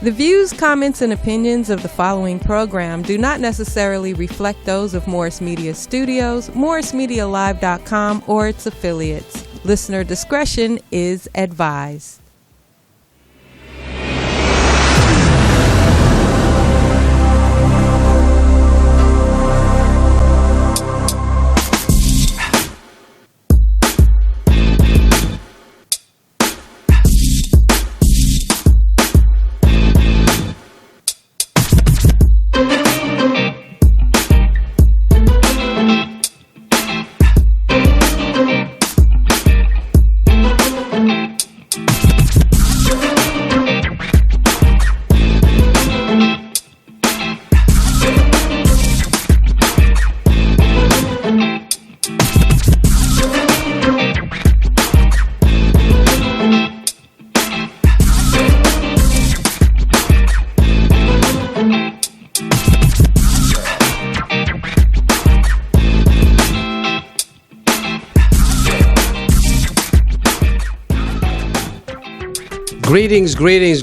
The views, comments, and opinions of the following program do not necessarily reflect those of Morris Media Studios, MorrisMediaLive.com, or its affiliates. Listener discretion is advised.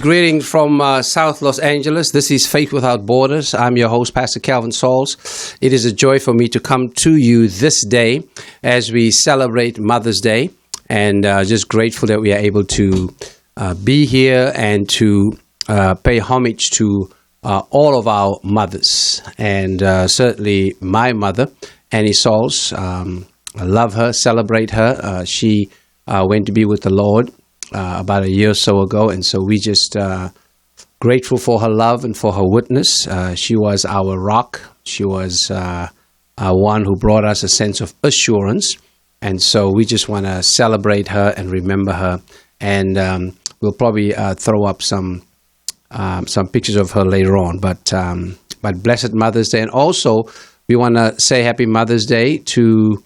Greetings from South Los Angeles. This is Faith Without Borders. I'm your host, Pastor Calvin Sauls. It is a joy for me to come to you this day as we celebrate Mother's Day, and just grateful that we are able to be here and to pay homage to all of our mothers, and certainly my mother, Annie Sauls. I love her, celebrate her. She went to be with the Lord about a year or so ago, and so we just grateful for her love and for her witness. She was our rock. She was one who brought us a sense of assurance, and so we just want to celebrate her and remember her. And we'll probably throw up some pictures of her later on. But blessed Mother's Day, and also we want to say Happy Mother's Day to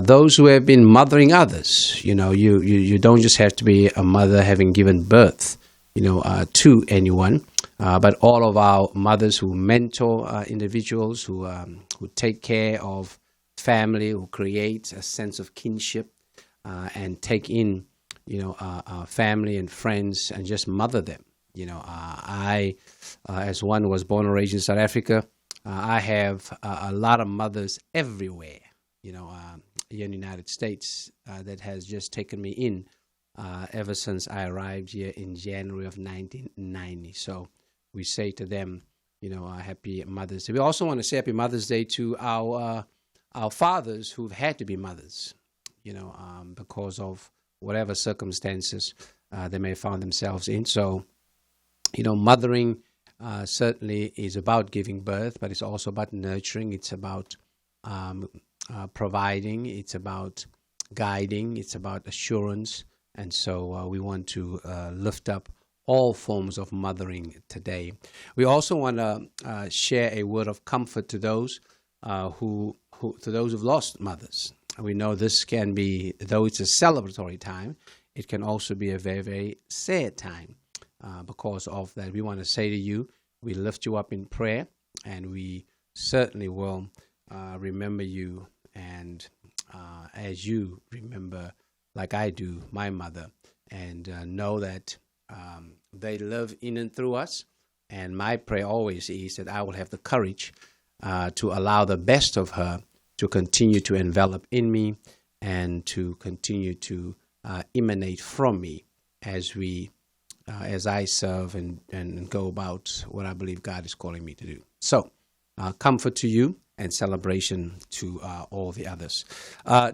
those who have been mothering others. You know, you don't just have to be a mother having given birth, to anyone, but all of our mothers who mentor individuals, who take care of family, who create a sense of kinship, and take in, family and friends and just mother them. I, as one who was born and raised in South Africa, I have a lot of mothers everywhere. Here in the United States, that has just taken me in ever since I arrived here in January of 1990. So we say to them, Happy Mother's Day. We also want to say Happy Mother's Day to our fathers who've had to be mothers, because of whatever circumstances they may have found themselves in. So, mothering certainly is about giving birth, but it's also about nurturing. It's about providing, it's about guiding, it's about assurance. And so we want to lift up all forms of mothering today. We also want to share a word of comfort to those who've lost mothers. We know this can be, though it's a celebratory time, it can also be a very, very sad time. Because of that, we want to say to you, we lift you up in prayer, and we certainly will remember you, and as you remember, like I do, my mother, and know that they live in and through us. And my prayer always is that I will have the courage to allow the best of her to continue to envelop in me and to continue to emanate from me as I serve and go about what I believe God is calling me to do. So, comfort to you and celebration to all the others.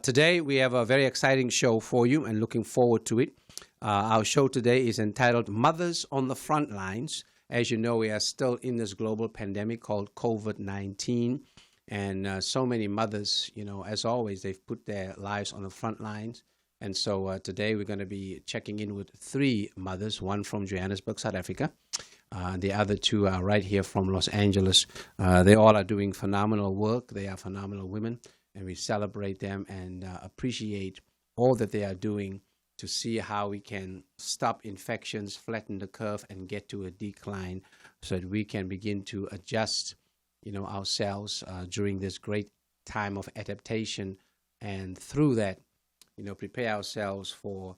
Today, we have a very exciting show for you, and looking forward to it. Our show today is entitled Mothers on the Front Lines. As you know, we are still in this global pandemic called COVID-19, and so many mothers, as always, they've put their lives on the front lines. And so today we're going to be checking in with 3 mothers, one from Johannesburg, South Africa. The other 2 are right here from Los Angeles. They all are doing phenomenal work. They are phenomenal women, and we celebrate them and appreciate all that they are doing to see how we can stop infections, flatten the curve, and get to a decline so that we can begin to adjust, ourselves during this great time of adaptation, and through that, prepare ourselves for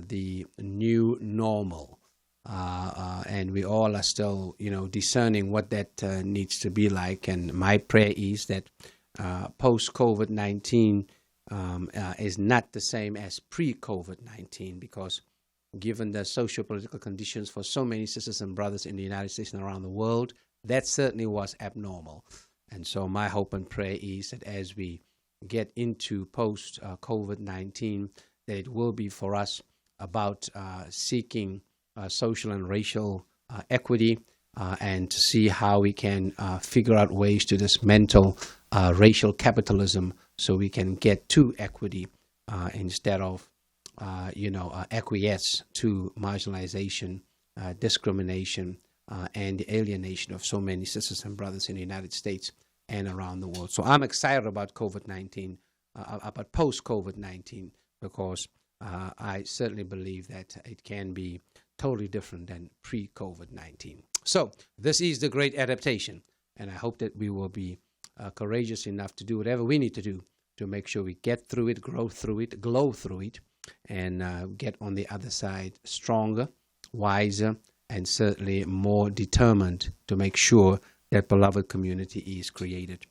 the new normal. and we all are still, discerning what that needs to be like. And my prayer is that post-COVID-19 is not the same as pre-COVID-19, because given the socio-political conditions for so many sisters and brothers in the United States and around the world, that certainly was abnormal. And so my hope and prayer is that as we get into post-COVID-19, that it will be for us about seeking social and racial equity, and to see how we can figure out ways to dismantle racial capitalism so we can get to equity instead of acquiesce to marginalization, discrimination, and the alienation of so many sisters and brothers in the United States and around the world. So I'm excited about COVID-19, about post-COVID-19, because I certainly believe that it can be totally different than pre-COVID-19. So this is the great adaptation, and I hope that we will be courageous enough to do whatever we need to do to make sure we get through it, grow through it, glow through it, and get on the other side stronger, wiser, and certainly more determined to make sure that beloved community is created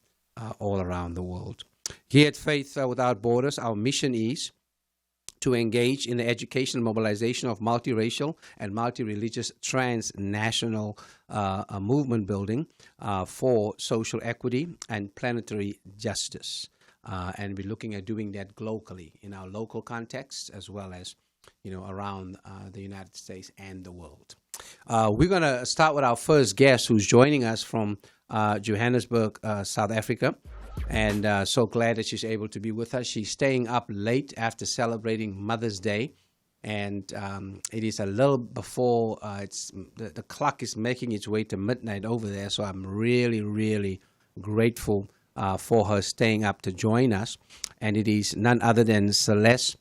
all around the world. Here at Faith Without Borders, our mission is to engage in the education and mobilization of multiracial and multi-religious transnational movement building for social equity and planetary justice. And we're looking at doing that globally in our local context, as well as around the United States and the world. We're going to start with our first guest, who's joining us from Johannesburg, South Africa. And so glad that she's able to be with us. She's staying up late after celebrating Mother's Day. And it is a little before the clock is making its way to midnight over there. So I'm really, really grateful for her staying up to join us. And it is none other than Celeste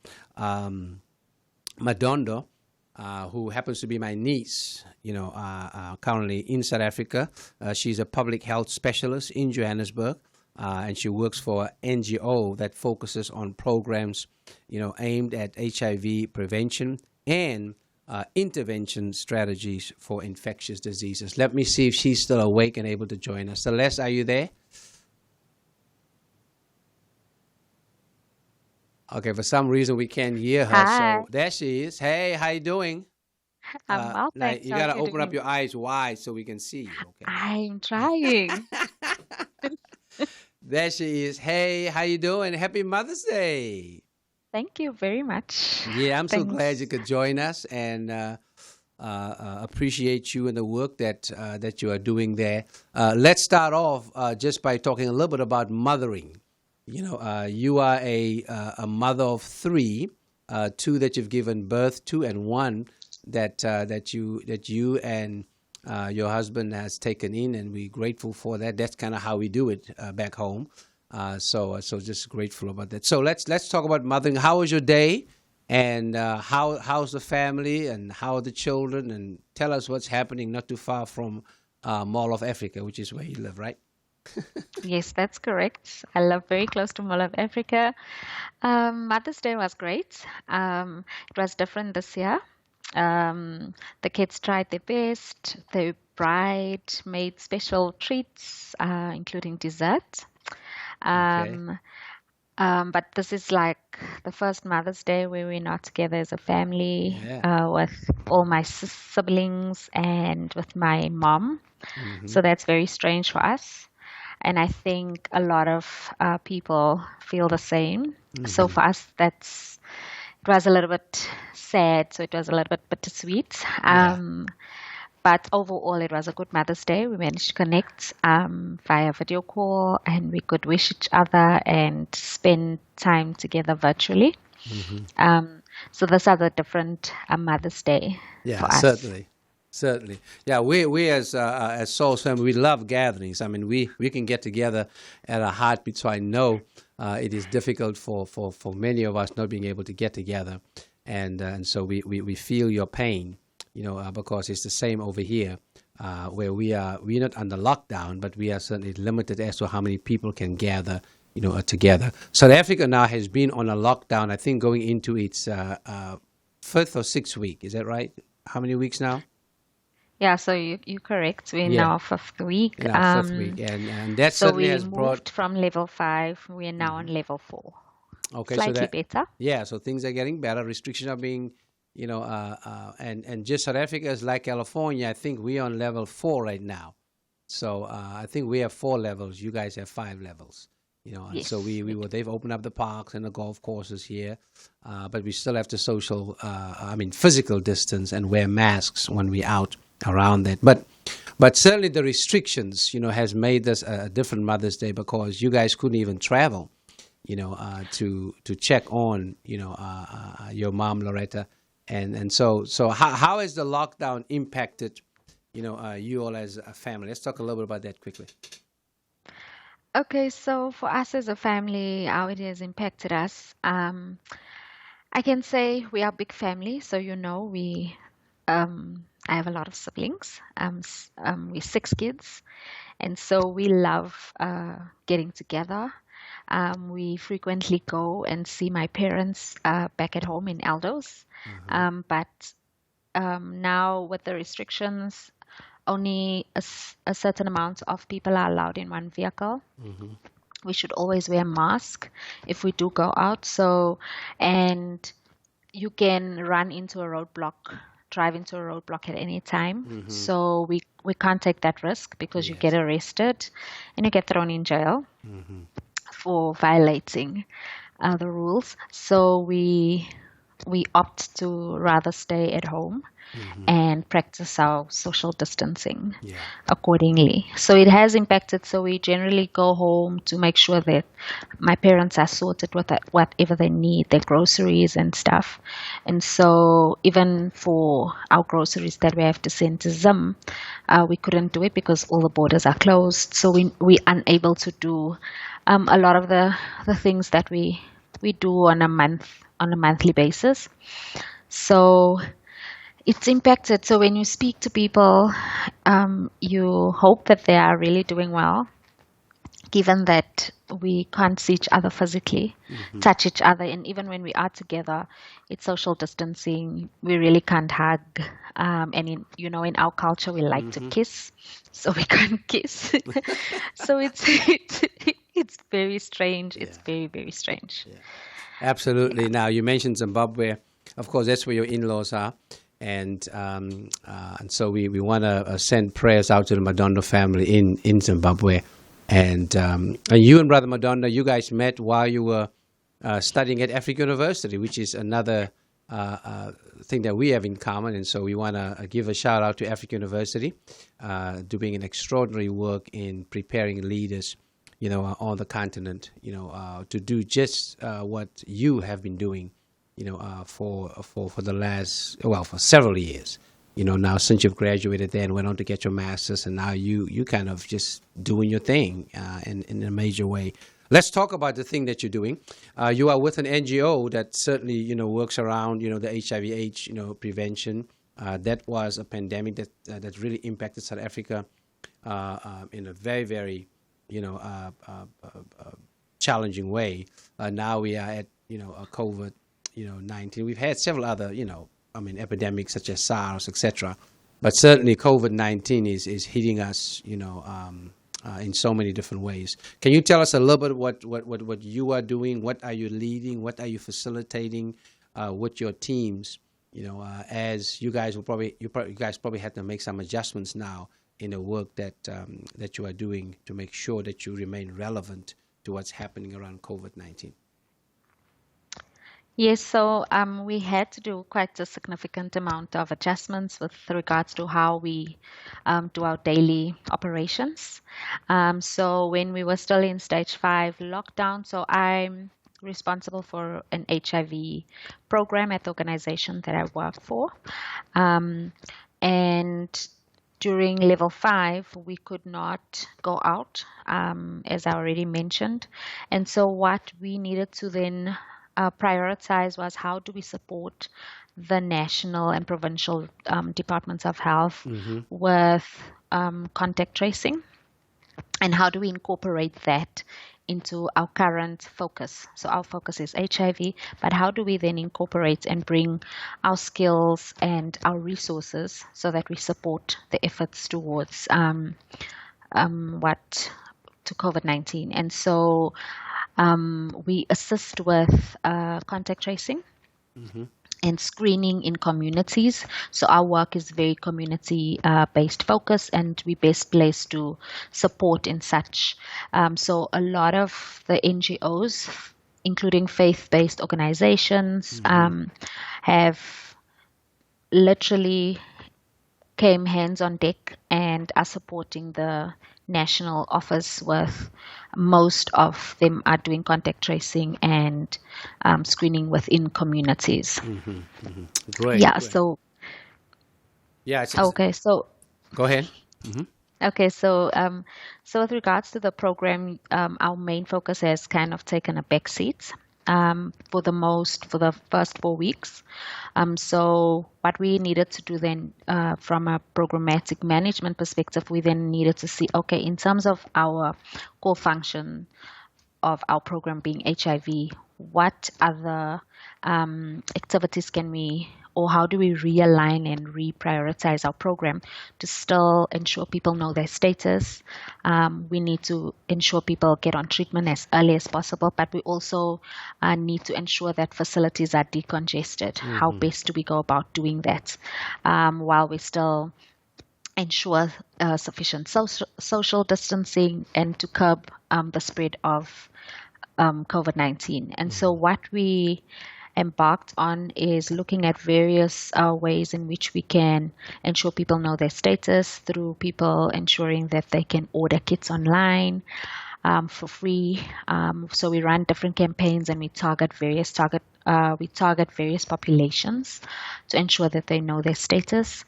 Madondo, who happens to be my niece, currently in South Africa. She's a public health specialist in Johannesburg, and she works for an NGO that focuses on programs, aimed at HIV prevention and intervention strategies for infectious diseases. Let me see if she's still awake and able to join us. Celeste, are you there? Okay, for some reason we can't hear her. Hi. So there she is. Hey, how you doing? I'm well, Now thanks. you How gotta are you open up doing? your eyes wide so we can see you. Okay. I'm trying. There she is. Hey, how you doing? Happy Mother's Day. Thank you very much. Yeah, I'm so glad you Thanks. could join us, and appreciate you and the work that you are doing there. Let's start off just by talking a little bit about mothering. You are a mother of three, two that you've given birth to, and one that you and your husband has taken in, and we're grateful for that. That's kind of how we do it back home. So just grateful about that. So let's talk about mothering. How was your day, and how's the family, and how are the children, and tell us what's happening not too far from Mall of Africa, which is where you live, right? Yes, that's correct. I live very close to Mall of Africa. Mother's Day was great. It was different this year. The kids tried their best. The bride made special treats, including dessert. Okay. But this is like the first Mother's Day where we're not together as a family, Yeah. with all my siblings and with my mom. So that's very strange for us. And I think a lot of people feel the same. So for us, it was a little bit sad. So it was a little bit bittersweet. Yeah. But overall, it was a good Mother's Day. We managed to connect via video call, and we could wish each other and spend time together virtually. So those are the different Mother's Day Yeah, for us. certainly. Yeah, we as Soul's family, we love gatherings. I mean, we can get together at a heartbeat. So I know it is difficult for many of us not being able to get together, and so we feel your pain, because it's the same over here, where we're not under lockdown, but we are certainly limited as to how many people can gather, together. South Africa now has been on a lockdown, I think, going into its fifth or sixth week. Is that right? How many weeks now? Yeah, so you're correct. We're in Yeah, our fifth week. in our fifth week, and that So certainly we has brought. moved from level 5. We are now on level 4. Okay, so Slightly that, better. yeah, so things are getting better. Restrictions are being, and just South Africa is like California. I think we're on level 4 right now. So I think we have 4 levels. You guys have 5 levels. And so Yes, we do. they've opened up the parks and the golf courses here, but we still have to physical distance and wear masks when we're out around that. But certainly the restrictions, has made this a different Mother's Day because you guys couldn't even travel, to check on, your mom Loretta, and so how has the lockdown impacted, you all as a family? Let's talk a little bit about that quickly. Okay, so for us as a family, how it has impacted us, I can say we are a big family. So I have a lot of siblings. We're 6 kids, and so we love getting together. We frequently go and see my parents back at home in Eldos. But now with the restrictions, only a certain amount of people are allowed in one vehicle. We should always wear a mask if we do go out. And you can run into a roadblock, drive into a roadblock at any time. So we can't take that risk because you get Yes. arrested and you get thrown in jail for violating the rules. So we opt to rather stay at home and practice our social distancing Yeah. accordingly. So it has impacted. So we generally go home to make sure that my parents are sorted with whatever they need, their groceries and stuff. And so even for our groceries that we have to send to Zim, we couldn't do it because all the borders are closed. So we unable to do a lot of the things that we do on a monthly basis. So it's impacted. So when you speak to people, you hope that they are really doing well, given that we can't see each other physically, touch each other, and even when we are together, it's social distancing. We really can't hug. In our culture, we like to kiss, so we can't kiss. So it's very strange. It's Yeah. very, very strange. Absolutely. Now you mentioned Zimbabwe. Of course, that's where your in-laws are, and so we want to send prayers out to the Madondo family in Zimbabwe, and you and Brother Madondo, you guys met while you were studying at Africa University, which is another thing that we have in common, and so we want to give a shout out to Africa University, doing an extraordinary work in preparing leaders, on the continent, to do just what you have been doing, for the last, for several years. Now since you've graduated there and went on to get your master's, and now you kind of just doing your thing in a major way. Let's talk about the thing that you're doing. You are with an NGO that certainly, works around, the HIV/AIDS, prevention. That was a pandemic that really impacted South Africa in a very, very, challenging way. Now we are at, a COVID, 19. We've had several other, epidemics such as SARS, etc. But certainly COVID-19 is hitting us, in so many different ways. Can you tell us a little bit what you are doing? What are you leading? What are you facilitating with your teams? As you guys you guys probably had to make some adjustments now in the work that you are doing to make sure that you remain relevant to what's happening around COVID-19. Yes, so we had to do quite a significant amount of adjustments with regards to how we do our daily operations. So when we were still in stage 5 lockdown, so I'm responsible for an HIV program at the organization that I work for. And during level 5, we could not go out, as I already mentioned. And so what we needed to then prioritize was how do we support the national and provincial departments of health with contact tracing, and how do we incorporate that into our current focus. So our focus is HIV, but how do we then incorporate and bring our skills and our resources so that we support the efforts towards what to COVID-19? And so we assist with contact tracing and screening in communities. So our work is very community based focus, and we best placed to support in such. So a lot of the NGOs, including faith-based organizations, have literally came hands on deck and are supporting the national office with most of them are doing contact tracing and screening within communities. Great. Yeah. Great. So Yeah. It's, okay. So go ahead. okay. So with regards to the program, our main focus has kind of taken a back seat for the first 4 weeks. So what we needed to do then, from a programmatic management perspective, we then needed to see, okay, in terms of our core function of our program being HIV, what other activities can we, or how do we realign and reprioritize our program to still ensure people know their status? We need to ensure people get on treatment as early as possible, but we also need to ensure that facilities are decongested. How best do we go about doing that while we still ensure sufficient social distancing and to curb the spread of COVID-19? And so what we embarked on is looking at various ways in which we can ensure people know their status through people ensuring that they can order kits online for free. So we run different campaigns and we target various populations to ensure that they know their status.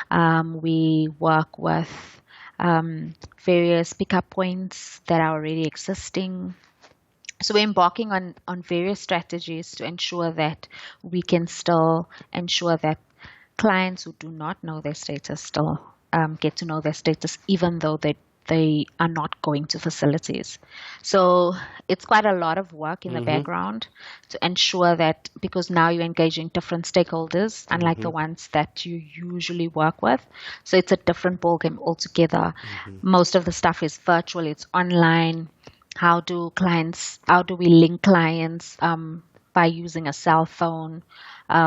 We work with various pickup points that are already existing. So we're embarking on various strategies to ensure that we can still ensure that clients who do not know their status still get to know their status, even though they are not going to facilities. So it's quite a lot of work in the background to ensure that, because now you're engaging different stakeholders, unlike the ones that you usually work with. So it's a different ballgame altogether. Most of the stuff is virtual, it's online. How do we link clients by using a cell phone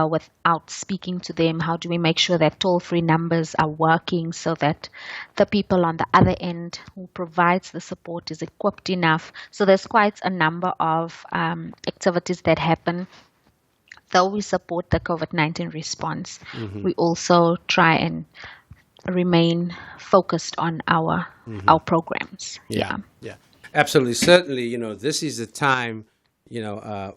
without speaking to them? How do we make sure that toll-free numbers are working so that the people on the other end who provides the support is equipped enough? So there's quite a number of activities that happen. Though we support the COVID-19 response, we also try and remain focused on our programs. Yeah. Absolutely. Certainly, this is the time,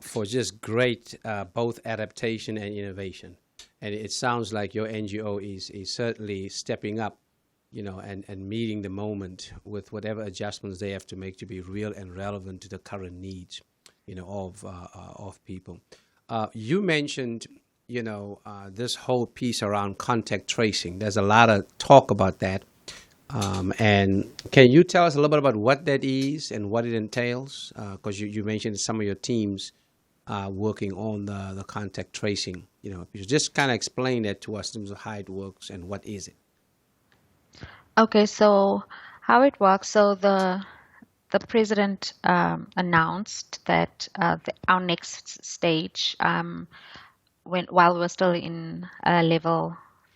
for just great both adaptation and innovation. And it sounds like your NGO is certainly stepping up, and meeting the moment with whatever adjustments they have to make to be real and relevant to the current needs, of people. You mentioned, this whole piece around contact tracing. There's a lot of talk about that. And can you tell us a little bit about what that is and what it entails? Because you mentioned some of your teams working on the contact tracing. You just kind of explain that to us in terms of how it works and what is it. Okay, so how it works. So the president announced that our next stage, while we're still in level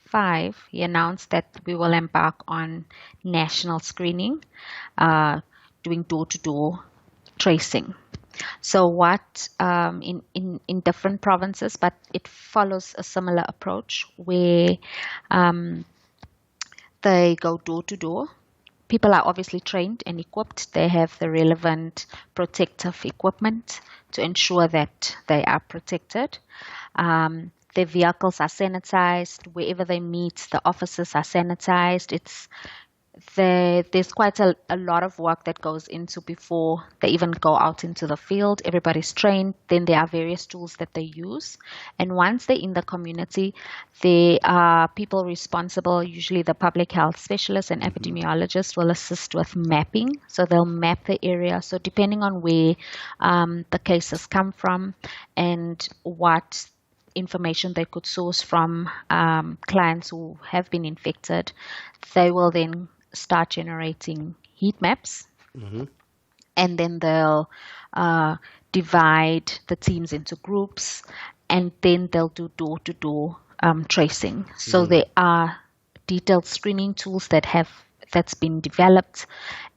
5, he announced that we will embark on national screening, doing door-to-door tracing. So what in different provinces, but it follows a similar approach where they go door-to-door. People are obviously trained and equipped. They have the relevant protective equipment to ensure that they are protected. Their vehicles are sanitized. Wherever they meet, the offices are sanitized. there's quite a lot of work that goes into before they even go out into the field. Everybody's trained. Then there are various tools that they use. And once they're in the community, there are people responsible, usually the public health specialists and epidemiologists will assist with mapping. So they'll map the area. So depending on where the cases come from and what information they could source from clients who have been infected, they will then start generating heat maps, and then they'll divide the teams into groups, and then they'll do door-to-door tracing. So there are detailed screening tools that's been developed,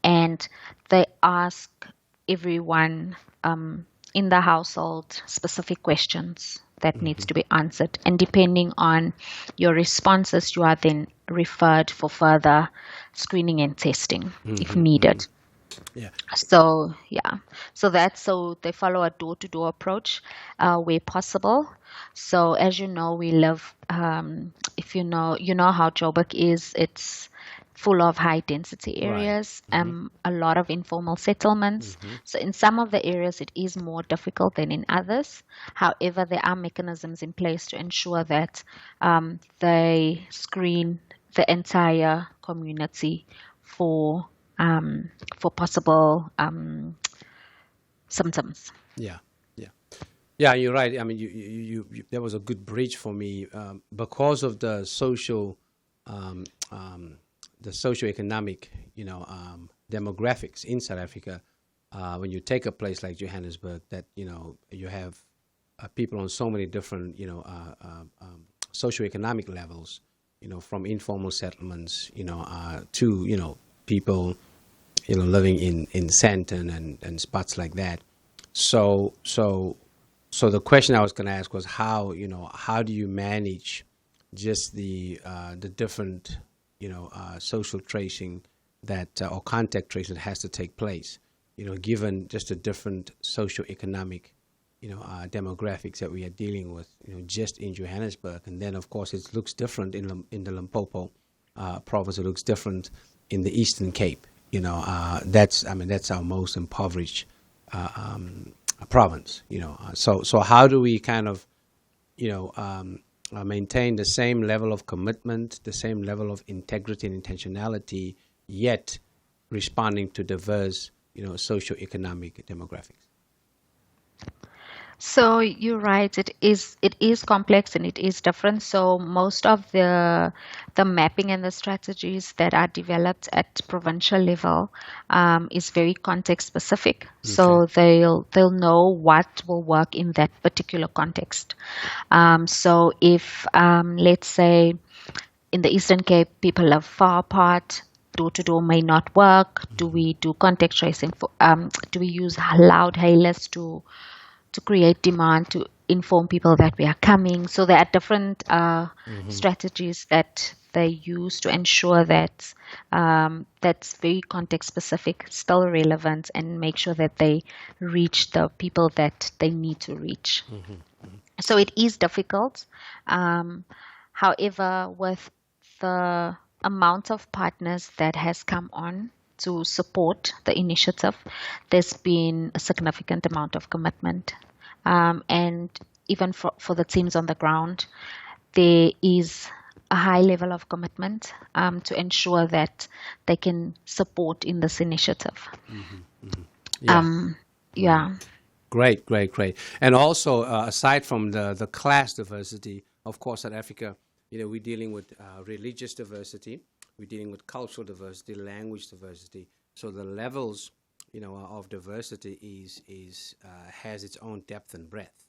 and they ask everyone in the household specific questions that needs to be answered. And depending on your responses, you are then referred for further screening and testing if needed. Yeah. So so they follow a door-to-door approach where possible. So as you know, we live, if you know how Joburg is, it's full of high density areas, a lot of informal settlements. So in some of the areas it is more difficult than in others. However, there are mechanisms in place to ensure that they screen the entire community for possible symptoms. Yeah, you're right. I mean, you that was a good bridge for me because of the the socioeconomic, demographics in South Africa. When you take a place like Johannesburg, that you have people on so many different, socioeconomic levels, from informal settlements, to people, living in Sandton and spots like that. So the question I was going to ask was how do you manage just the different social tracing that or contact tracing that has to take place, given just the different socioeconomic demographics that we are dealing with, just in Johannesburg, and then of course it looks different in the Limpopo province. It looks different in the Eastern Cape. That's our most impoverished province. So how do we kind of maintain the same level of commitment, the same level of integrity and intentionality, yet responding to diverse, socioeconomic demographics? So you're right. It is complex and it is different. So most of the mapping and the strategies that are developed at provincial level is very context specific. Okay. So they'll know what will work in that particular context. So if let's say in the Eastern Cape people live far apart, door-to-door may not work. Do we do contact tracing? Do we use loud hailers to create demand, to inform people that we are coming? So there are different strategies that they use to ensure that that's very context specific, still relevant, and make sure that they reach the people that they need to reach. So it is difficult. However, with the amount of partners that has come on to support the initiative, there's been a significant amount of commitment. And even for the teams on the ground, there is a high level of commitment to ensure that they can support in this initiative. Yeah. Great. And also, aside from the class diversity, of course, South Africa, we're dealing with religious diversity. We're dealing with cultural diversity, language diversity. So the levels, of diversity has its own depth and breadth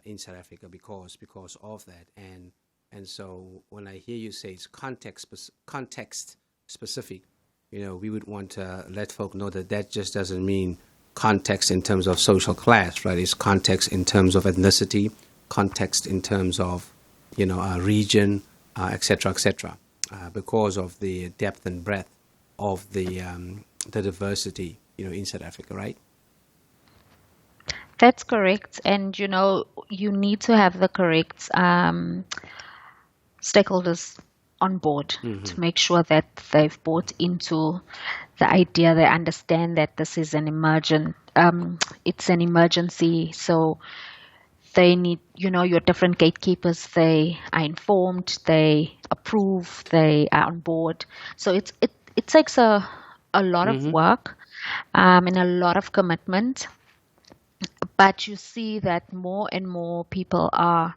in South Africa because of that. And so when I hear you say it's context specific, we would want to let folk know that just doesn't mean context in terms of social class, right? It's context in terms of ethnicity, context in terms of region, et cetera, because of the depth and breadth of the diversity, in South Africa, right? That's correct. And, you need to have the correct stakeholders on board, to make sure that they've bought into the idea. They understand that this is it's an emergency. So they need, your different gatekeepers, they are informed, they approve, they are on board. So it takes a lot of work, and a lot of commitment. But you see that more and more people are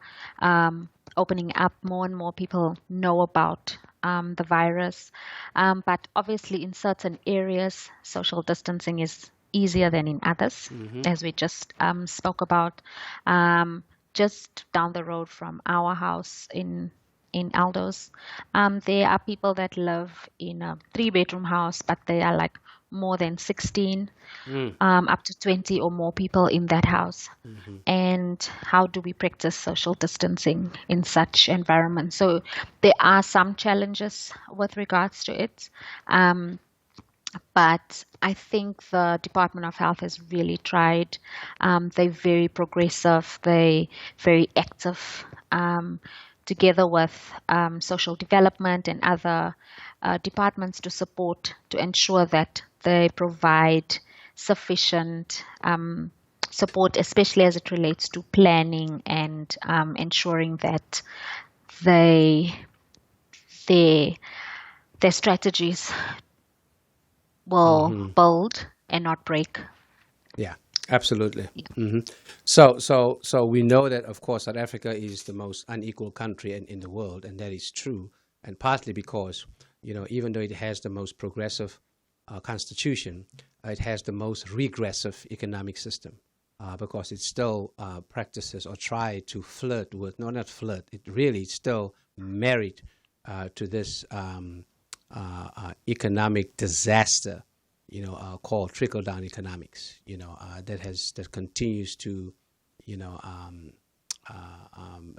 opening up, more and more people know about the virus. But obviously, in certain areas, social distancing is easier than in others, as we just spoke about. Just down the road from our house in Aldos, there are people that live in a 3-bedroom house, but they are like more than 16, up to 20 or more people in that house. And how do we practice social distancing in such environments? So there are some challenges with regards to it. But I think the Department of Health has really tried. They're very progressive, they're very active, together with social development and other departments to ensure that they provide sufficient support, especially as it relates to planning and ensuring that their strategies will build and not break. Yeah, absolutely. Yeah. So we know that, of course, South Africa is the most unequal country in the world, and that is true. And partly because, even though it has the most progressive constitution, it has the most regressive economic system, because it still practices or try to flirt with, no, not flirt, it really still married to this economic disaster, called trickle-down economics, that continues to,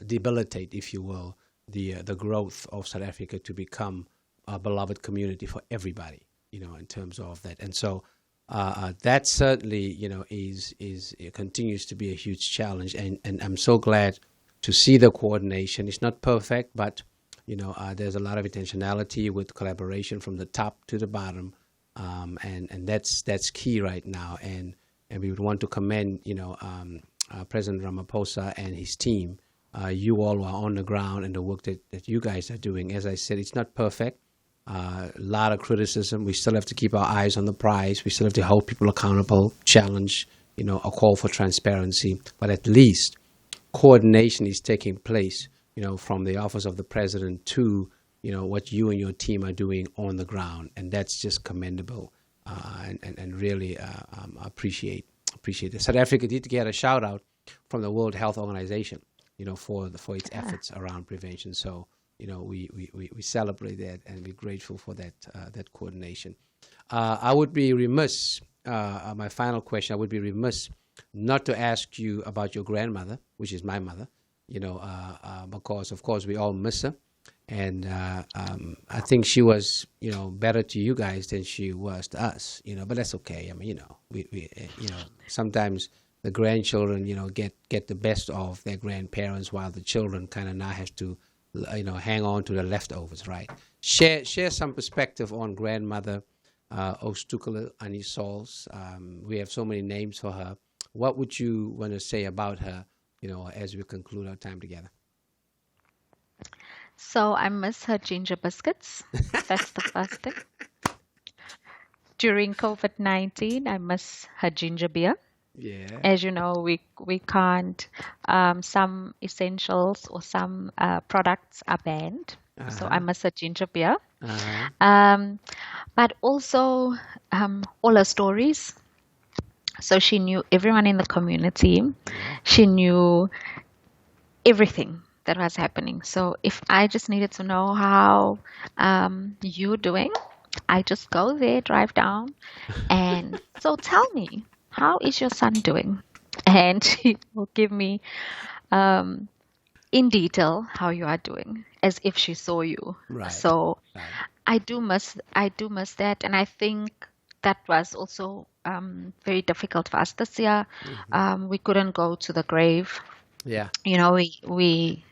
debilitate, if you will, the growth of South Africa to become a beloved community for everybody, in terms of that. And so that certainly, it continues to be a huge challenge. And I'm so glad to see the coordination. It's not perfect, but there's a lot of intentionality with collaboration from the top to the bottom, and that's key right now. And we would want to commend President Ramaphosa and his team. You all are on the ground, and the work that you guys are doing. As I said, it's not perfect. A lot of criticism. We still have to keep our eyes on the prize. We still have to hold people accountable, challenge, a call for transparency. But at least coordination is taking place, from the office of the president to, what you and your team are doing on the ground. And that's just commendable, and really appreciate it. South Africa did get a shout out from the World Health Organization, for its efforts around prevention. So, we celebrate that, and we're grateful for that coordination. I would be remiss, my final question, I would be remiss not to ask you about your grandmother, which is my mother, because, of course, we all miss her. And I think she was, better to you guys than she was to us, but that's okay. I mean, we sometimes the grandchildren, get the best of their grandparents, while the children kind of now have to, hang on to the leftovers, right? Share some perspective on grandmother Ostukela Annie Sauls. We have so many names for her. What would you want to say about her, as we conclude our time together? So I miss her ginger biscuits. That's the first thing. During COVID-19, I miss her ginger beer. Yeah. As you know, we can't. Some essentials or some products are banned. So I miss her ginger beer. But also all her stories. So she knew everyone in the community. She knew everything that was happening. So if I just needed to know how you're doing, I just go there, drive down, and so tell me, how is your son doing? And she will give me in detail how you are doing, as if she saw you. Right. So right. I do miss that, and I think that was also very difficult for us this year. We couldn't go to the grave. Yeah. We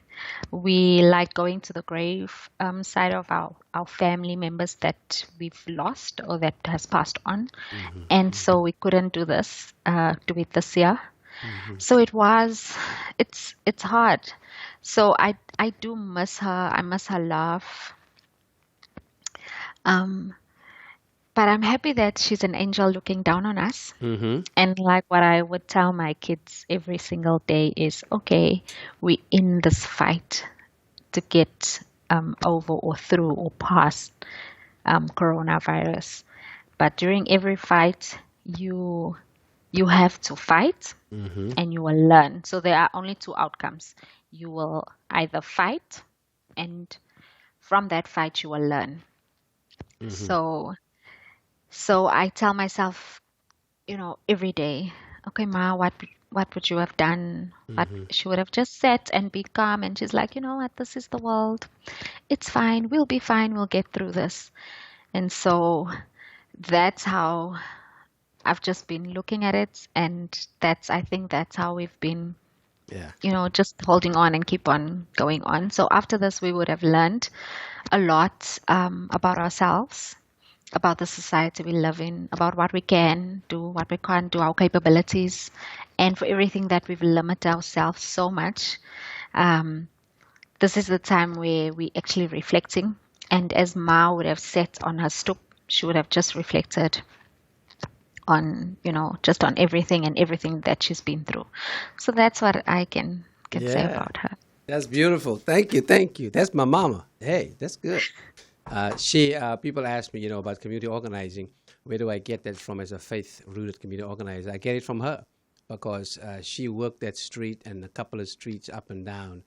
We like going to the grave side of our family members that we've lost or that has passed on. And so we couldn't do it this year. So it's hard. So I do miss her. I miss her laugh. But I'm happy that she's an angel looking down on us. And like what I would tell my kids every single day is, okay, we're in this fight to get over or through or past coronavirus. But during every fight, you have to fight and you will learn. So there are only two outcomes. You will either fight, and from that fight you will learn. So I tell myself, every day, okay, Ma, what would you have done? What she would have just sat and be calm, and she's like, you know what, this is the world. It's fine. We'll be fine. We'll get through this. And so that's how I've just been looking at it, and I think that's how we've been, just holding on and keep on going on. So after this, we would have learned a lot about ourselves, about the society we live in, about what we can do, what we can't do, our capabilities, and for everything that we've limited ourselves so much. This is the time where we're actually reflecting. And as Ma would have sat on her stoop, she would have just reflected on, just on everything and everything that she's been through. So that's what I can say about her. That's beautiful. Thank you. That's my mama. Hey, that's good. People ask me, about community organizing. Where do I get that from as a faith-rooted community organizer? I get it from her because she worked that street and a couple of streets up and down.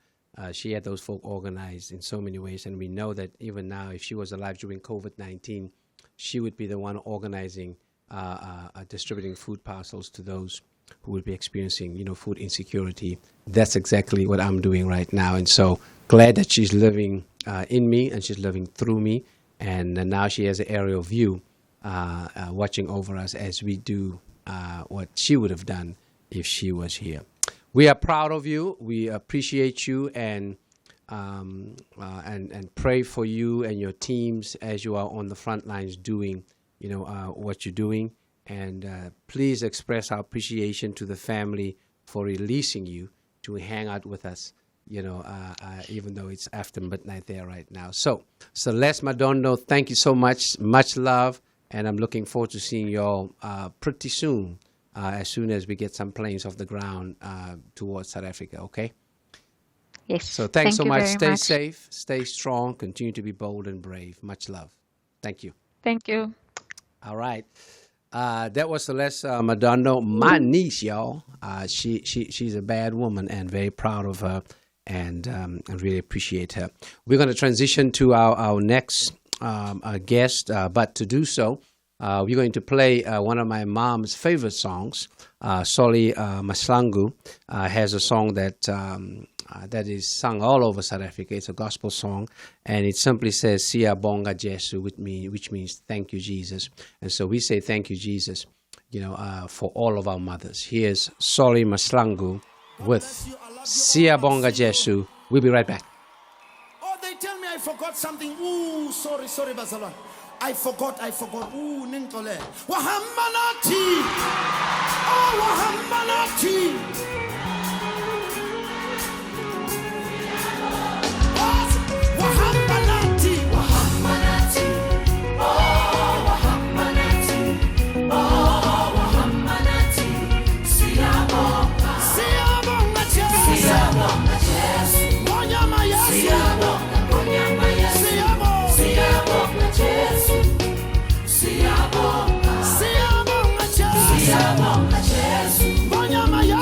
She had those folk organized in so many ways, and we know that even now, if she was alive during COVID-19, she would be the one organizing, distributing food parcels to those who would be experiencing, food insecurity. That's exactly what I'm doing right now, and so glad that she's living in me and she's living through me, and now she has an aerial view watching over us as we do what she would have done if she was here. We are proud of you. We appreciate you and pray for you and your teams as you are on the front lines doing, what you're doing. And please express our appreciation to the family for releasing you to hang out with us, even though it's after midnight there right now. So, Celeste Madondo, thank you so much. Much love. And I'm looking forward to seeing you all pretty soon as we get some planes off the ground towards South Africa, okay? Yes. So thanks so much. Stay safe, stay strong, continue to be bold and brave. Much love. Thank you. Thank you. All right. That was Celeste Madondo, my niece, y'all. She's a bad woman and very proud of her, and I really appreciate her. We're going to transition to our next guest, but to do so, we're going to play one of my mom's favorite songs. Solly Mahlangu has a song that is sung all over South Africa. It's a gospel song, and it simply says "Siyabonga Jesu," which means "Thank you, Jesus." And so we say "Thank you, Jesus," for all of our mothers. Here's Solly Mahlangu with "Siyabonga Jesu." We'll be right back. Oh, they tell me I forgot something. Ooh, sorry, Bazalwa. I forgot. Ooh, Nintole. Wahambanati. Oh, Wahambanati.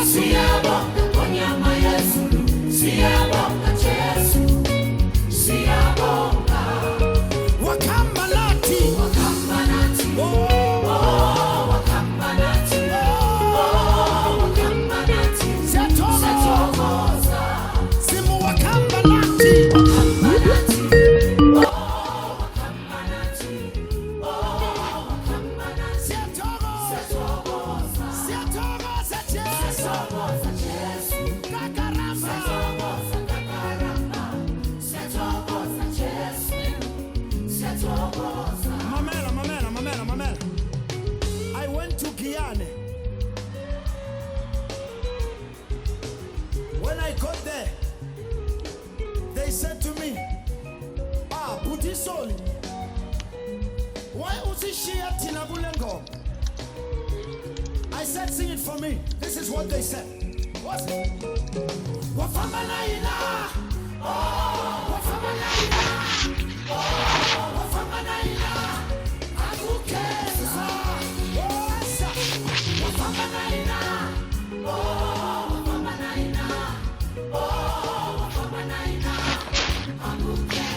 Siyabonga Soli. Why usishia tina kule ngoma? I said sing it for me. This is what they said. What's it? Wafamba na ina. Oh, wafamba na ina. Oh, wafamba na ina. Akukeza. Oh, sa. Wafamba na ina. Oh, wafamba na ina. Oh, wafamba na ina. Akukeza.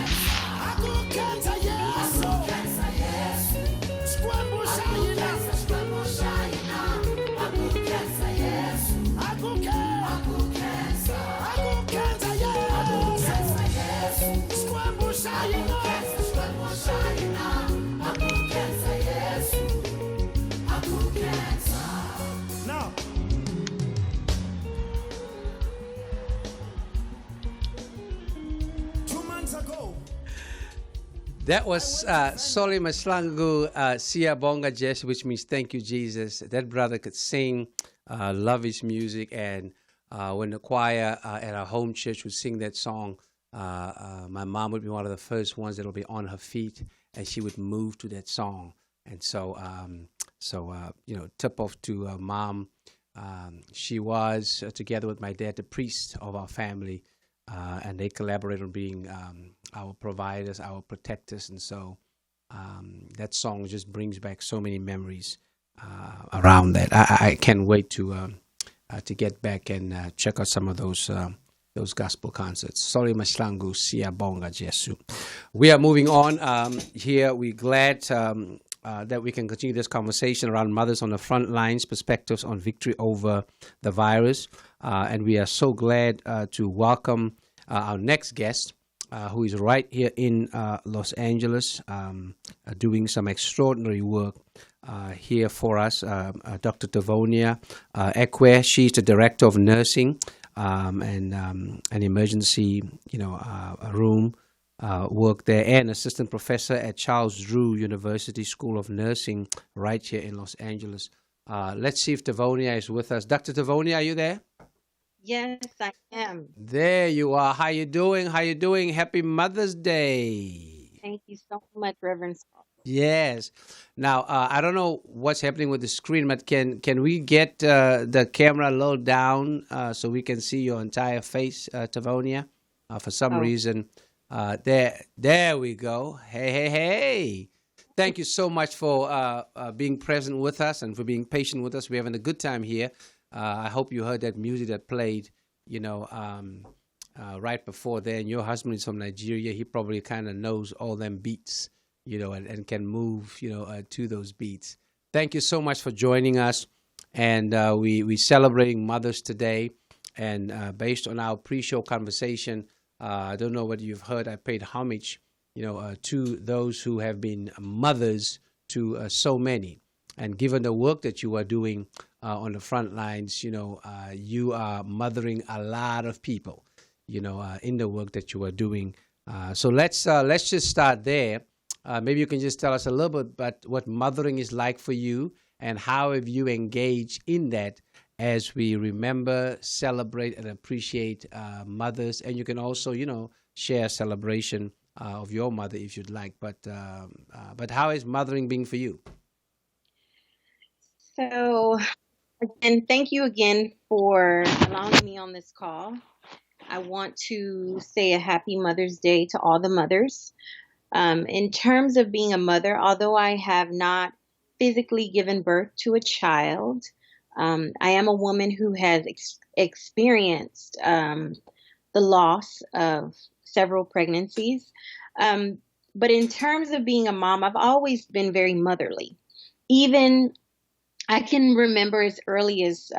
Akukeza, yes. Akukeza, yes. Squambusha ina. Squambusha ina. Akukeza, yes. Akukeza. Akukeza. Akukeza, yes. Squambusha ina. Squambusha ina. Akukeza, yes. Akukeza. Now, 2 months ago, That was Soli Maslangu Siyabonga Jesu, which means thank you, Jesus. That brother could sing, love his music, and when the choir at our home church would sing that song, my mom would be one of the first ones that will be on her feet, and she would move to that song. And so, tip off to mom. She was, together with my dad, the priest of our family, and they collaborated on being our providers, our protectors. And so that song just brings back so many memories around that. I can't wait to get back and check out some of those gospel concerts. Sorry, Maslangu Siyabonga Jesu. We are moving on. Here we're glad that we can continue this conversation around mothers on the front lines, perspectives on victory over the virus. And we are so glad to welcome our next guest, who is right here in Los Angeles, doing some extraordinary work here for us, Dr. Devonia Ekwe. She's the Director of Nursing and an emergency, room work there, and Assistant Professor at Charles Drew University School of Nursing right here in Los Angeles. Let's see if Devonia is with us. Dr. Devonia, are you there? Yes, I am. There you are. How you doing? How you doing? Happy Mother's Day. Thank you so much, Reverend Saul. Yes. Now, I don't know what's happening with the screen, but can we get the camera a little down so we can see your entire face, Devonia? For some reason, there we go. Hey. Thank you so much for being present with us and for being patient with us. We're having a good time here. I hope you heard that music that played, right before then. Your husband is from Nigeria. He probably kind of knows all them beats, and can move, to those beats. Thank you so much for joining us. And we're celebrating Mothers today. And based on our pre-show conversation, I don't know whether you've heard, I paid homage, to those who have been mothers to so many. And given the work that you are doing on the front lines, you are mothering a lot of people, in the work that you are doing. So let's just start there. Maybe you can just tell us a little bit about what mothering is like for you and how have you engaged in that as we remember, celebrate, and appreciate mothers. And you can also, share a celebration of your mother if you'd like. But how is mothering being for you? So, again, thank you again for allowing me on this call. I want to say a happy Mother's Day to all the mothers. In terms of being a mother, although I have not physically given birth to a child, I am a woman who has experienced the loss of several pregnancies. But in terms of being a mom, I've always been very motherly. Even I can remember as early as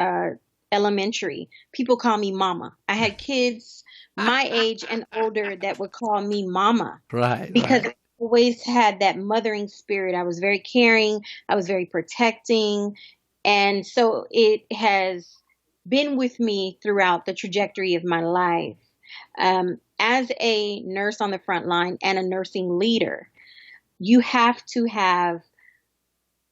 elementary, people call me mama. I had kids my age and older that would call me mama. Right. Because I always had that mothering spirit. I was very caring. I was very protecting. And so it has been with me throughout the trajectory of my life. As a nurse on the front line and a nursing leader, you have to have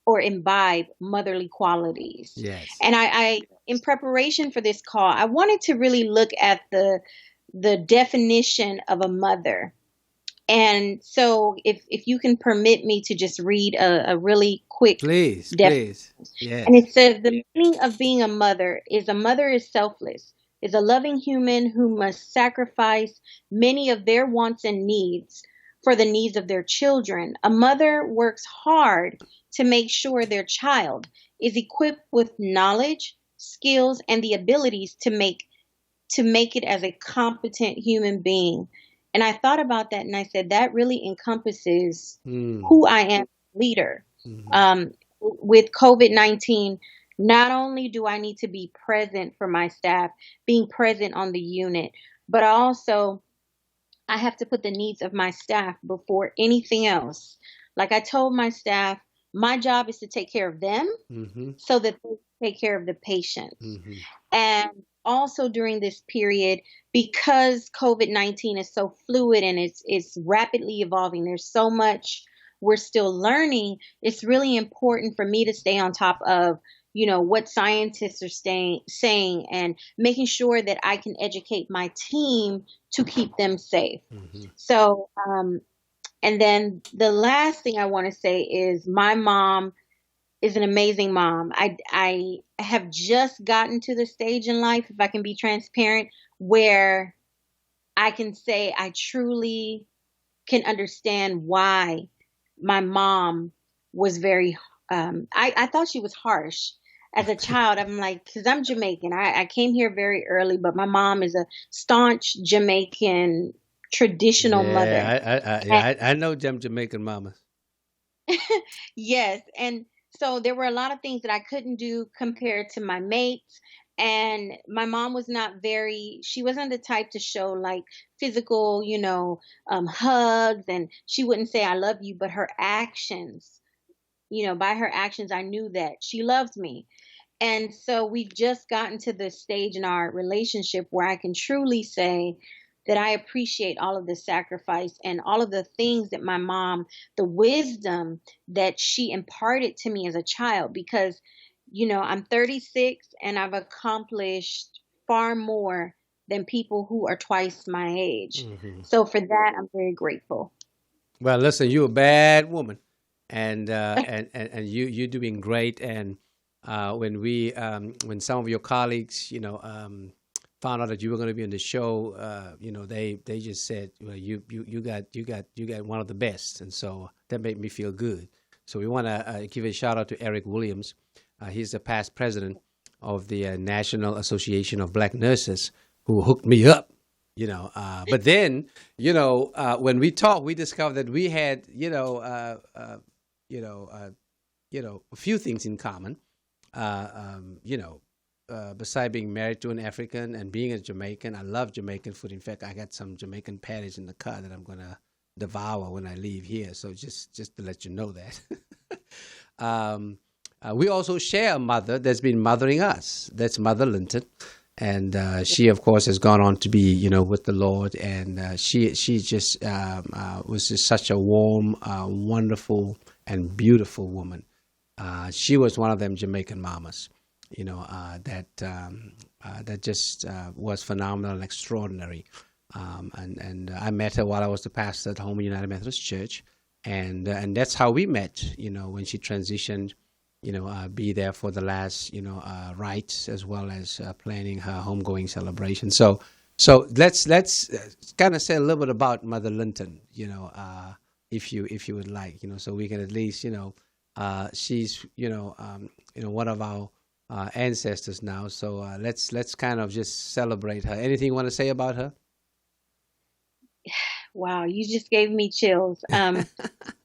or imbibe motherly qualities. Yes. And I in preparation for this call, I wanted to really look at the definition of a mother. And so if you can permit me to just read a really quick Please, definition. please. Yes. And it says the meaning of being a mother is selfless, is a loving human who must sacrifice many of their wants and needs for the needs of their children. A mother works hard to make sure their child is equipped with knowledge, skills, and the abilities to make it as a competent human being. And I thought about that and I said that really encompasses Mm. who I am as a leader. Mhm. With COVID-19, not only do I need to be present for my staff, being present on the unit, but I have to put the needs of my staff before anything else. Like I told my staff, my job is to take care of them Mhm. so that they take care of the patients. Mhm. And also during this period, because COVID-19 is so fluid and it's rapidly evolving, there's so much we're still learning. It's really important for me to stay on top of, what scientists are saying and making sure that I can educate my team to keep them safe. Mhm. So, and then the last thing I want to say is my mom is an amazing mom. I have just gotten to the stage in life, if I can be transparent, where I can say I truly can understand why my mom was very I thought she was harsh as a child. I'm like, because I'm Jamaican. I came here very early, but my mom is a staunch Jamaican traditional mother. I know them Jamaican mamas. Yes. And so there were a lot of things that I couldn't do compared to my mates. And my mom was not she wasn't the type to show like physical, hugs. And she wouldn't say, I love you, but her actions, by her actions, I knew that she loved me. And so we've just gotten to the stage in our relationship where I can truly say that I appreciate all of the sacrifice and all of the things that my mom, the wisdom that she imparted to me as a child, because, I'm 36 and I've accomplished far more than people who are twice my age. Mhm. So for that, I'm very grateful. Well, listen, you're a bad woman, and and you're doing great. And when some of your colleagues, found out that you were going to be on the show, they just said, well, you got one of the best, and so that made me feel good. So we want to give a shout out to Eric Williams. He's the past president of the National Association of Black Nurses, who hooked me up. But then, when we talked, we discovered that we had, a few things in common. Beside being married to an African and being a Jamaican, I love Jamaican food. In fact, I got some Jamaican patties in the car that I'm gonna devour when I leave here. So just to let you know that. We also share a mother that's been mothering us. That's Mother Linton. And she, of course, has gone on to be, with the Lord. And she just was just such a warm, wonderful, and beautiful woman. She was one of them Jamaican mamas, that just was phenomenal and extraordinary. And I met her while I was the pastor at Home United Methodist Church, and that's how we met. When she transitioned. Be there for the last, rites as well as planning her homegoing celebration. So let's kind of say a little bit about Mother Linton, if you would like, so we can at least, she's, one of our ancestors now. So let's kind of just celebrate her. Anything you want to say about her? Wow, you just gave me chills.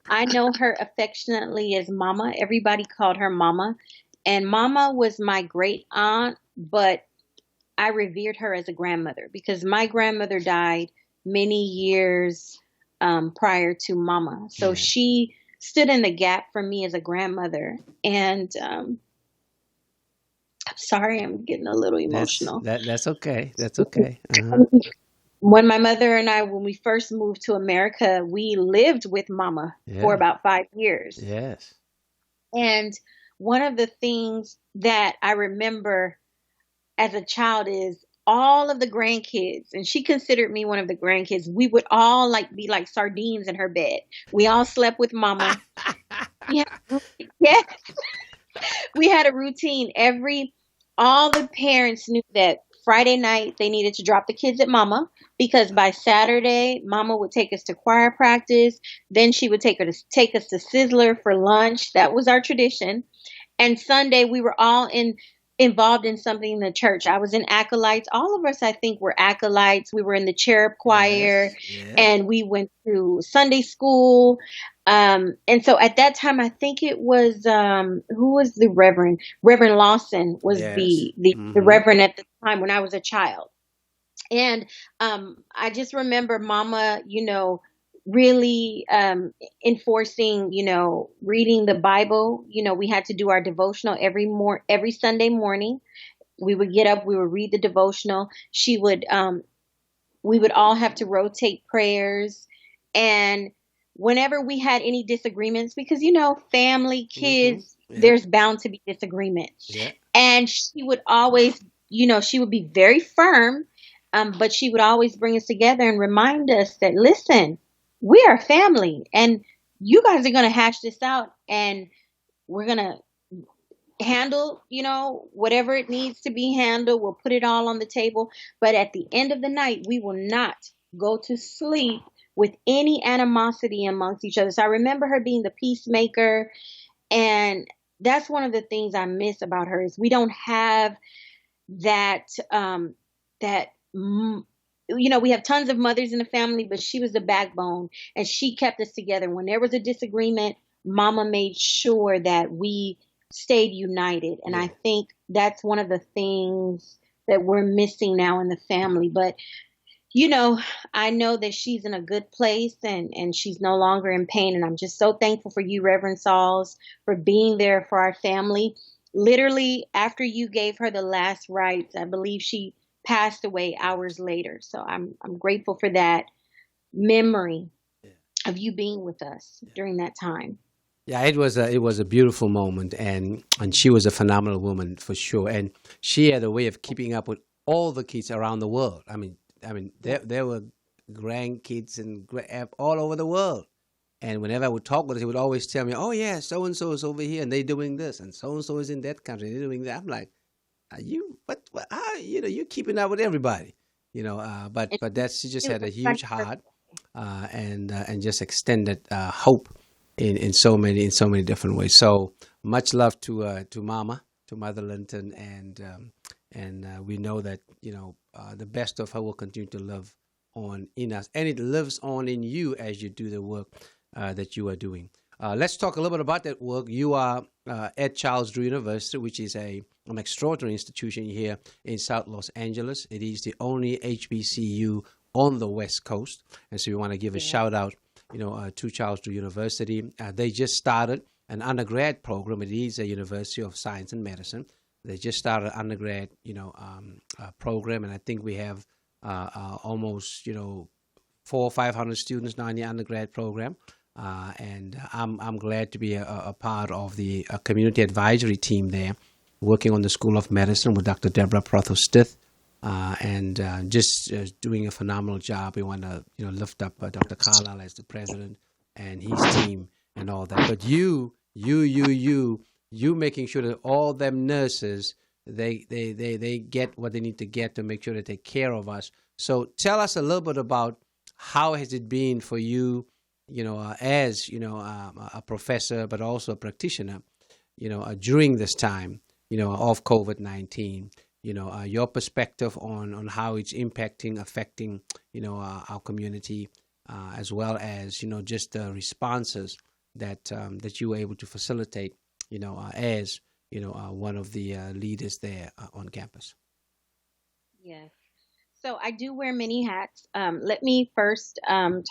I know her affectionately as Mama. Everybody called her Mama. And Mama was my great aunt, but I revered her as a grandmother because my grandmother died many years prior to Mama. So she stood in the gap for me as a grandmother. And I'm sorry, I'm getting a little emotional. That's okay. That's okay. Uh-huh. When my mother and I, when we first moved to America, we lived with Mama for about 5 years. Yes. And one of the things that I remember as a child is all of the grandkids, and she considered me one of the grandkids. We would all be like sardines in her bed. We all slept with mama. Yeah. Yes. We had a routine. All the parents knew that Friday night they needed to drop the kids at mama, because by Saturday mama would take us to choir practice. Then she would take us to Sizzler for lunch. That was our tradition. And Sunday we were all involved in something in the church. I was in acolytes. All of us, I think, were acolytes. We were in the cherub choir, and we went to Sunday school. And so at that time, I think it was who was the Reverend? Reverend Lawson was the Reverend at the time when I was a child. And I just remember Mama, really enforcing, reading the Bible. We had to do our devotional every Sunday morning. We would get up, we would read the devotional. We would all have to rotate prayers. And whenever we had any disagreements, because, family, kids, there's bound to be disagreements. Yeah. And she would always, she would be very firm, but she would always bring us together and remind us that, listen, we are family, and you guys are going to hash this out, and we're going to handle, whatever it needs to be handled. We'll put it all on the table. But at the end of the night, we will not go to sleep with any animosity amongst each other. So I remember her being the peacemaker. And that's one of the things I miss about her, is we don't have that, we have tons of mothers in the family, but she was the backbone, and she kept us together. When there was a disagreement, Mama made sure that we stayed united. And I think that's one of the things that we're missing now in the family. But, I know that she's in a good place, and she's no longer in pain. And I'm just so thankful for you, Reverend Sauls, for being there for our family. Literally, after you gave her the last rites, I believe she passed away hours later. So I'm grateful for that memory of you being with us during that time. Yeah, it was a beautiful moment, and she was a phenomenal woman for sure. And she had a way of keeping up with all the kids around the world. I mean, there were grandkids and all over the world. And whenever I would talk with her, she would always tell me, "Oh yeah, so and so is over here, and they're doing this, and so is in that country, they're doing that." I'm like, you're keeping up with everybody, but she just had a huge heart, and just extended hope in so many different ways. So much love to Mama, to Mother Linton, and we know that the best of her will continue to live on in us, and it lives on in you as you do the work that you are doing. Let's talk a little bit about that work. You are at Charles Drew University, which is an extraordinary institution here in South Los Angeles. It is the only HBCU on the West Coast. And so we want to give a shout out, to Charles Drew University. They just started an undergrad program. It is a University of Science and Medicine. They just started an undergrad, program. And I think we have almost, 400 or 500 students now in the undergrad program. And I'm glad to be a part of the community advisory team there, working on the School of Medicine with Dr. Deborah Prothos-Stith, and just doing a phenomenal job. We want to lift up Dr. Carlisle as the president and his team and all that. But you making sure that all them nurses they get what they need to get to make sure they take care of us. So tell us a little bit about how has it been for you, as a professor, but also a practitioner, during this time, of COVID-19, your perspective on how it's affecting, our community, as well as, just the responses that you were able to facilitate, as, one of the leaders there on campus. Yes. So I do wear many hats. Let me first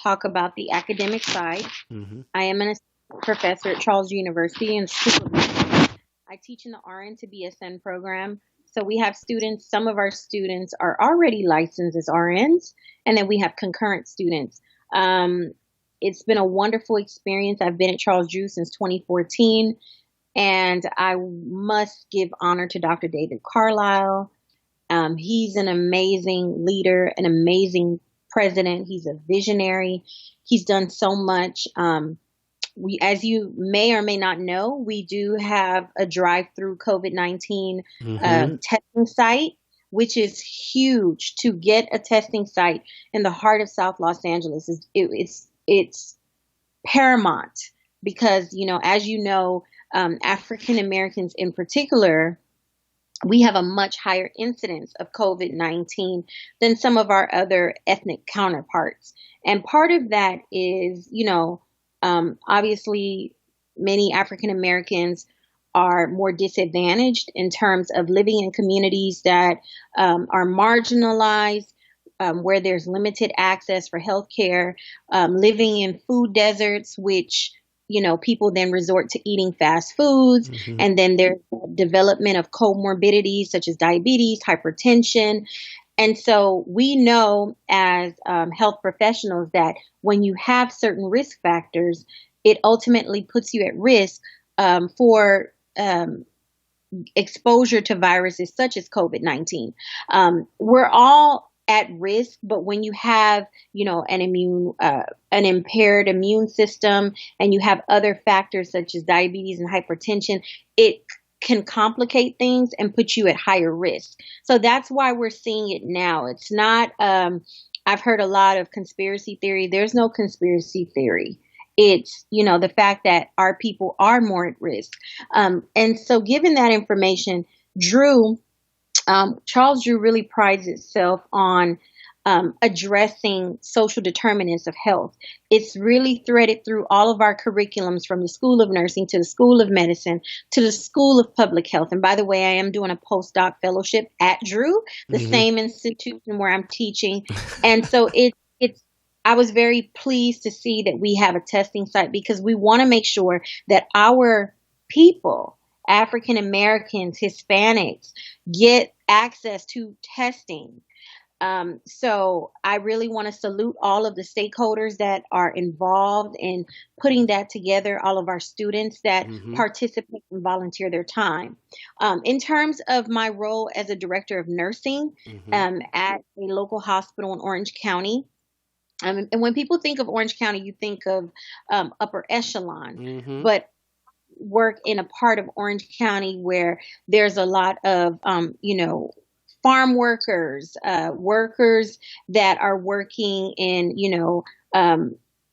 talk about the academic side. Mm-hmm. I am an assistant professor at Charles University in School of Medicine. I teach in the RN to BSN program. So we have students, some of our students are already licensed as RNs, and then we have concurrent students. It's been a wonderful experience. I've been at Charles Drew since 2014, and I must give honor to Dr. David Carlisle He's an amazing leader, an amazing president. He's a visionary. He's done so much. As you may or may not know, we do have a drive-through COVID-19 testing site, which is huge. To get a testing site in the heart of South Los Angeles it's paramount because, as you know, African Americans in particular, we have a much higher incidence of COVID-19 than some of our other ethnic counterparts. And part of that is, obviously many African Americans are more disadvantaged in terms of living in communities that are marginalized, where there's limited access for healthcare, living in food deserts, which people then resort to eating fast foods. And then there's development of comorbidities such as diabetes, hypertension. And so we know as health professionals that when you have certain risk factors, it ultimately puts you at risk for exposure to viruses such as COVID-19. We're all at risk, but when you have, an impaired immune system and you have other factors such as diabetes and hypertension, it can complicate things and put you at higher risk. So that's why we're seeing it now. It's not, I've heard a lot of conspiracy theory. There's no conspiracy theory. It's, the fact that our people are more at risk. And so given that information, Charles Drew really prides itself on addressing social determinants of health. It's really threaded through all of our curriculums, from the School of Nursing to the School of Medicine to the School of Public Health. And by the way, I am doing a postdoc fellowship at Drew, the same institution where I'm teaching. And so I was very pleased to see that we have a testing site because we want to make sure that our people, African Americans, Hispanics, get access to testing. So I really want to salute all of the stakeholders that are involved in putting that together, all of our students that participate and volunteer their time. In terms of my role as a director of nursing at a local hospital in Orange County, and when people think of Orange County, you think of upper echelon, but work in a part of Orange County where there's a lot of, farm workers, workers that are working in,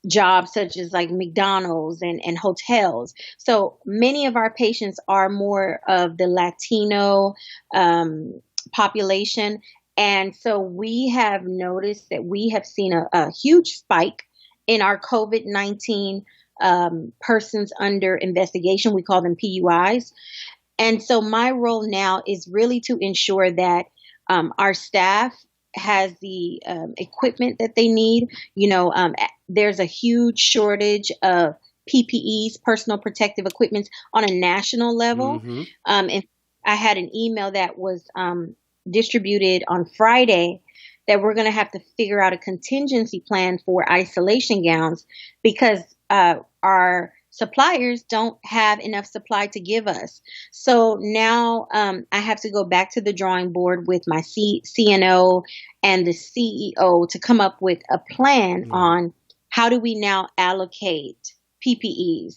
jobs such as like McDonald's and hotels. So many of our patients are more of the Latino population. And so we have noticed that we have seen a huge spike in our COVID-19 persons under investigation. We call them PUIs. And so my role now is really to ensure that our staff has the equipment that they need. There's a huge shortage of PPEs, personal protective equipment, on a national level. And I had an email that was distributed on Friday that we're going to have to figure out a contingency plan for isolation gowns because our suppliers don't have enough supply to give us. So now I have to go back to the drawing board with my CNO and the CEO to come up with a plan on how do we now allocate PPEs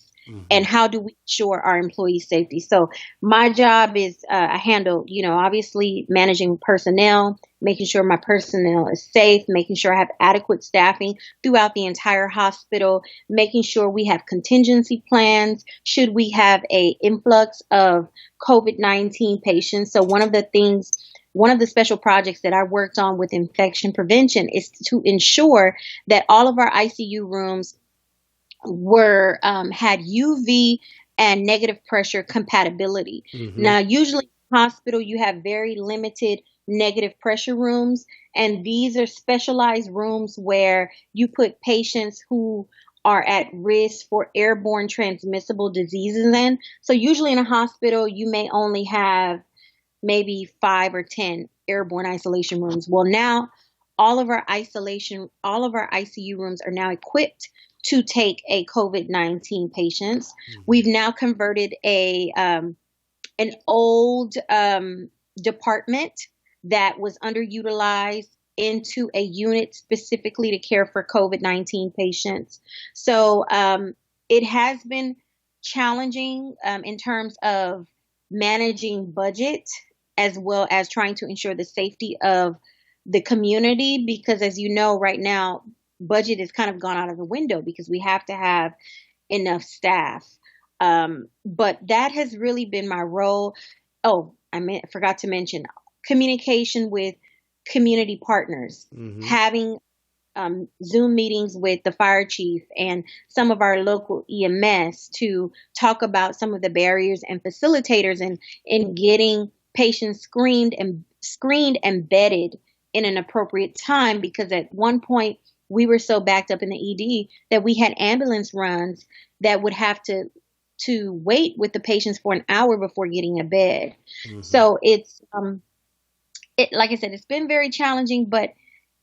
and how do we ensure our employee safety. So my job is I handle, obviously managing personnel, making sure my personnel is safe, making sure I have adequate staffing throughout the entire hospital, making sure we have contingency plans should we have a influx of COVID-19 patients. So one of the special projects that I worked on with infection prevention is to ensure that all of our ICU rooms had UV and negative pressure compatibility. Now, usually in hospital, you have very limited negative pressure rooms, and these are specialized rooms where you put patients who are at risk for airborne transmissible diseases in. So usually in a hospital, you may only have maybe 5 or 10 airborne isolation rooms. Well, now all of our ICU rooms are now equipped to take a COVID-19 patients. We've now converted an old department that was underutilized into a unit specifically to care for COVID-19 patients. So it has been challenging in terms of managing budget as well as trying to ensure the safety of the community because as you know right now budget has kind of gone out of the window because we have to have enough staff. But that has really been my role. Oh, forgot to mention communication with community partners, having Zoom meetings with the fire chief and some of our local EMS to talk about some of the barriers and facilitators in getting patients screened and bedded in an appropriate time because at one point we were so backed up in the ED that we had ambulance runs that would have to wait with the patients for an hour before getting a bed. So it's like I said, it's been very challenging, but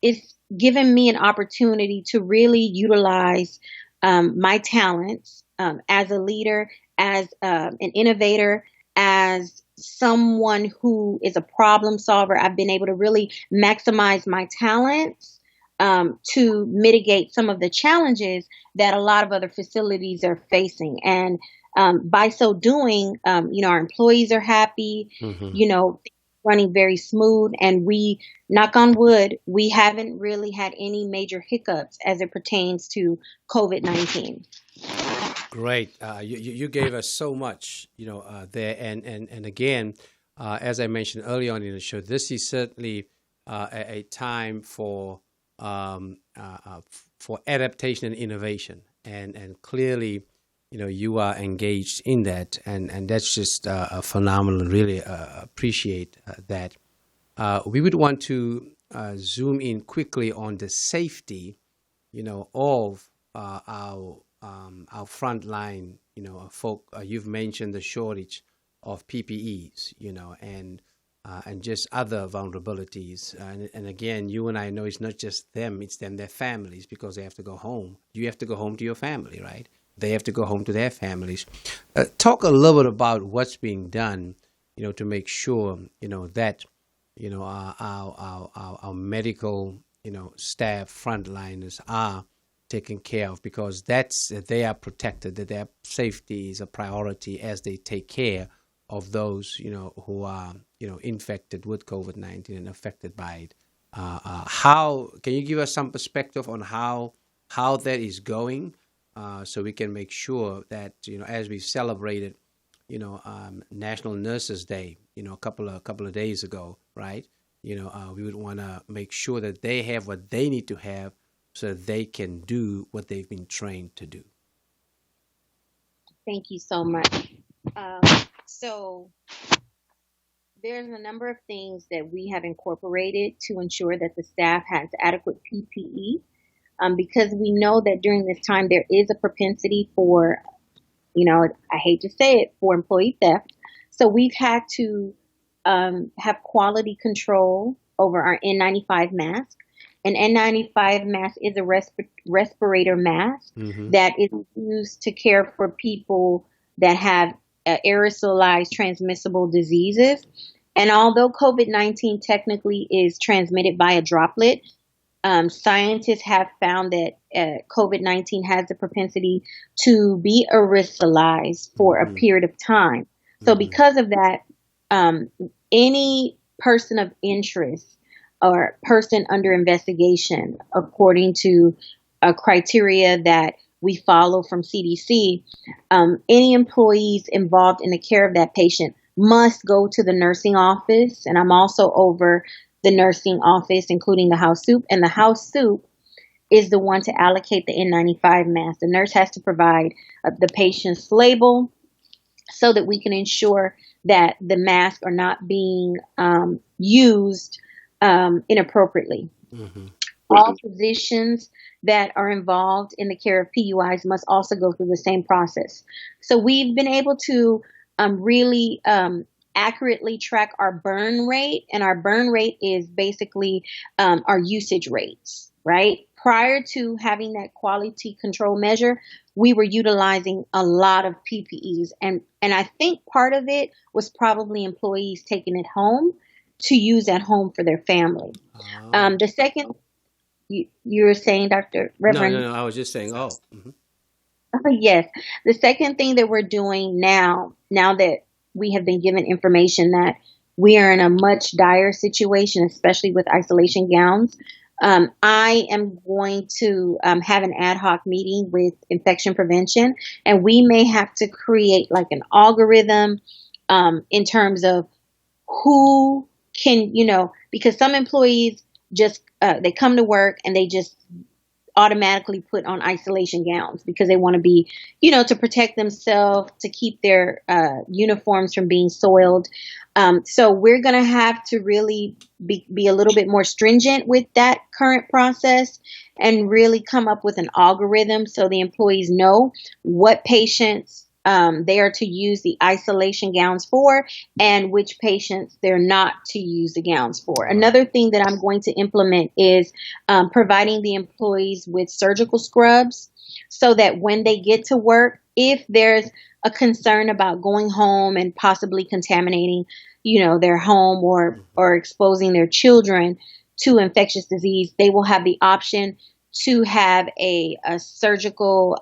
it's given me an opportunity to really utilize my talents as a leader, as an innovator, as someone who is a problem solver. I've been able to really maximize my talents to mitigate some of the challenges that a lot of other facilities are facing. And by so doing, our employees are happy, running very smooth. And we, knock on wood, we haven't really had any major hiccups as it pertains to COVID-19. Great. You gave us so much, there. And again, as I mentioned early on in the show, this is certainly a time for adaptation and innovation. And clearly, you are engaged in that. And that's just phenomenal. Really appreciate that. We would want to zoom in quickly on the safety, of our frontline, folk. You've mentioned the shortage of PPEs, and just other vulnerabilities. And again, you and I know it's not just them; it's them, their families, because they have to go home. You have to go home to your family, right? They have to go home to their families. Talk a little bit about what's being done, to make sure, that, our medical, staff, frontliners are taken care of, because they are protected, that their safety is a priority as they take care of those, who are, infected with COVID-19 and affected by it. How can you give us some perspective on how that is going, so we can make sure that, as we celebrated, National Nurses Day, a couple of days ago, right? We would want to make sure that they have what they need to have so that they can do what they've been trained to do. Thank you so much. So there's a number of things that we have incorporated to ensure that the staff has adequate PPE, because we know that during this time there is a propensity for, I hate to say it, for employee theft. So we've had to have quality control over our N95 mask. An N95 mask is a respirator mask that is used to care for people that have aerosolized transmissible diseases. And although COVID-19 technically is transmitted by a droplet, scientists have found that COVID-19 has the propensity to be aerosolized for a period of time. So because of that, any person of interest or person under investigation, according to a criteria that we follow from CDC, any employees involved in the care of that patient must go to the nursing office. And I'm also over the nursing office, including the house soup. And the house soup is the one to allocate the N95 mask. The nurse has to provide the patient's label so that we can ensure that the masks are not being used inappropriately. All physicians that are involved in the care of PUIs must also go through the same process. So we've been able to really accurately track our burn rate, and our burn rate is basically our usage rates, right? Prior to having that quality control measure, we were utilizing a lot of PPEs, and I think part of it was probably employees taking it home to use at home for their family. The second, you were saying, Dr. No, Reverend? no, no. I was just saying. Oh, Yes. The second thing that we're doing now that we have been given information that we are in a much dire situation, especially with isolation gowns, I am going to have an ad hoc meeting with infection prevention, and we may have to create like an algorithm in terms of who can, because some employees just they come to work and they just automatically put on isolation gowns because they want to be, to protect themselves, to keep their uniforms from being soiled. So we're going to have to really be a little bit more stringent with that current process and really come up with an algorithm so the employees know what patients they are to use the isolation gowns for and which patients they're not to use the gowns for. Another thing that I'm going to implement is providing the employees with surgical scrubs so that when they get to work, if there's a concern about going home and possibly contaminating, their home or exposing their children to infectious disease, they will have the option to have a surgical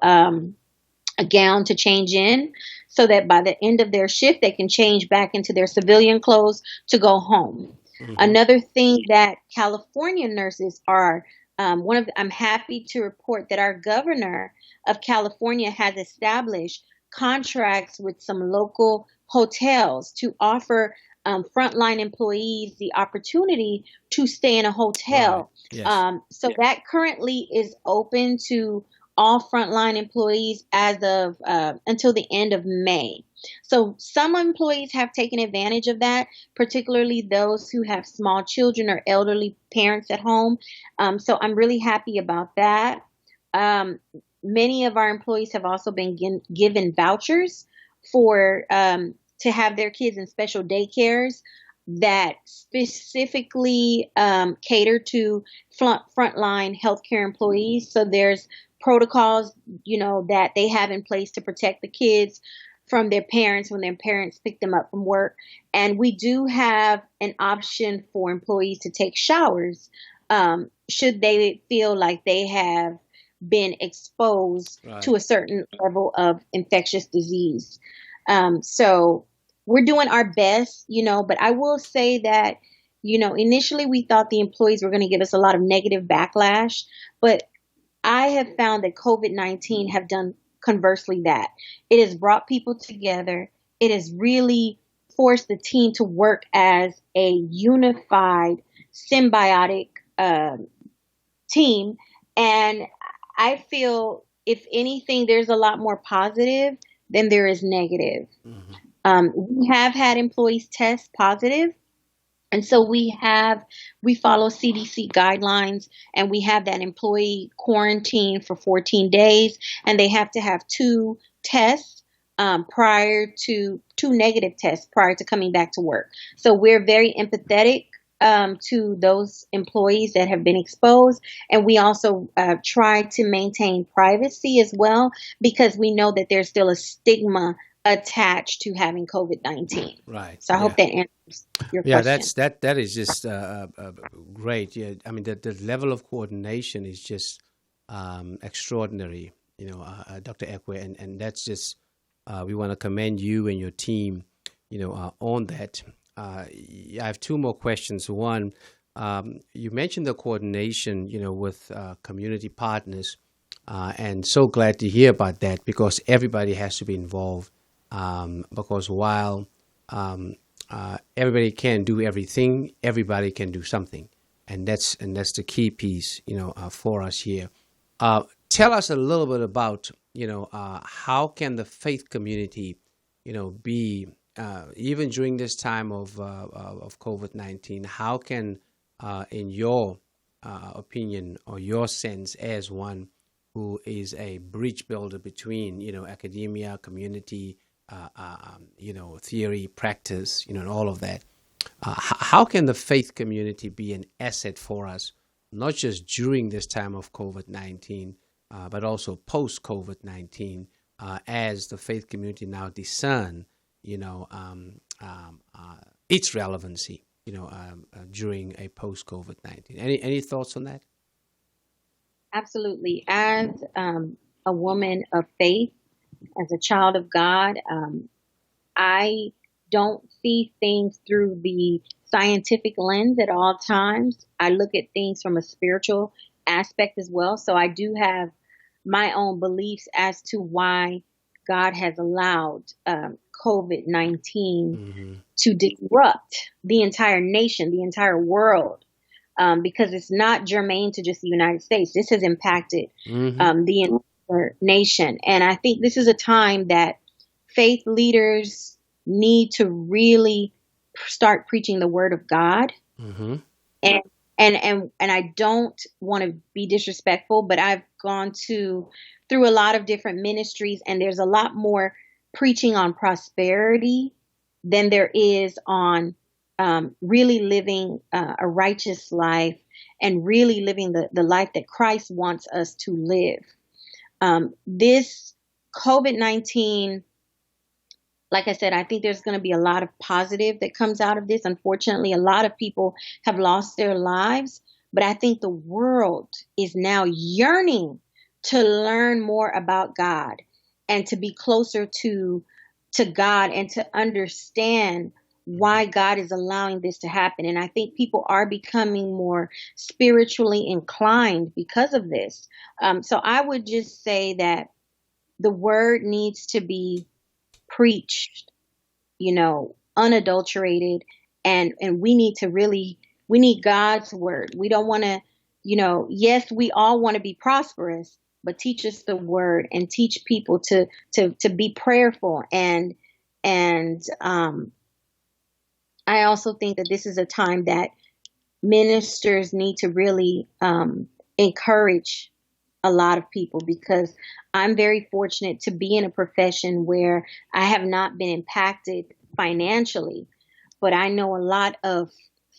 a gown to change in so that by the end of their shift, they can change back into their civilian clothes to go home. Another thing that California nurses are, I'm happy to report that our governor of California has established contracts with some local hotels to offer frontline employees the opportunity to stay in a hotel. Right. Yes. So that currently is open to all frontline employees as of until the end of May. So some employees have taken advantage of that, particularly those who have small children or elderly parents at home. So I'm really happy about that. Many of our employees have also been given vouchers for to have their kids in special daycares that specifically cater to frontline healthcare employees. So there's protocols, that they have in place to protect the kids from their parents when their parents pick them up from work. And we do have an option for employees to take showers should they feel like they have been exposed to a certain level of infectious disease. So we're doing our best, but I will say that, initially we thought the employees were going to give us a lot of negative backlash, but I have found that COVID-19 have done conversely that. It has brought people together. It has really forced the team to work as a unified, symbiotic team. And I feel, if anything, there's a lot more positive than there is negative. We have had employees test positive. And so we follow CDC guidelines, and we have that employee quarantine for 14 days, and they have to have two negative tests prior to coming back to work. So we're very empathetic to those employees that have been exposed. And we also try to maintain privacy as well, because we know that there's still a stigma attached to having COVID-19. Right. So I hope that answers your question. Yeah, that is just great. Yeah, I mean the level of coordination is just extraordinary. Dr. Ekwe, and that's just we want to commend you and your team. On that. I have two more questions. One, you mentioned the coordination, with community partners, and so glad to hear about that, because everybody has to be involved. Because while everybody can't do everything, everybody can do something, and that's the key piece, for us here. Tell us a little bit about, how can the faith community, be even during this time of COVID-19, how can, in your opinion or your sense as one who is a bridge builder between, academia, community, theory, practice, and all of that, how can the faith community be an asset for us, not just during this time of COVID-19, but also post-COVID-19, as the faith community now discern, its relevancy during a post-COVID-19. Any thoughts on that? Absolutely. As a woman of faith, as a child of God, I don't see things through the scientific lens at all times. I look at things from a spiritual aspect as well. So I do have my own beliefs as to why God has allowed COVID-19 to disrupt the entire nation, the entire world, because it's not germane to just the United States. This has impacted the entire nation. And I think this is a time that faith leaders need to really start preaching the word of God. And I don't want to be disrespectful, but I've gone through a lot of different ministries, and there's a lot more preaching on prosperity than there is on really living a righteous life and really living the life that Christ wants us to live. This COVID-19, like I said, I think there's going to be a lot of positive that comes out of this. Unfortunately, a lot of people have lost their lives, but I think the world is now yearning to learn more about God and to be closer to God and to understand why God is allowing this to happen. And I think people are becoming more spiritually inclined because of this. So I would just say that the word needs to be preached, unadulterated, and we need God's word. We don't want to, yes, we all want to be prosperous, but teach us the word and teach people to be prayerful. And I also think that this is a time that ministers need to really encourage a lot of people, because I'm very fortunate to be in a profession where I have not been impacted financially, but I know a lot of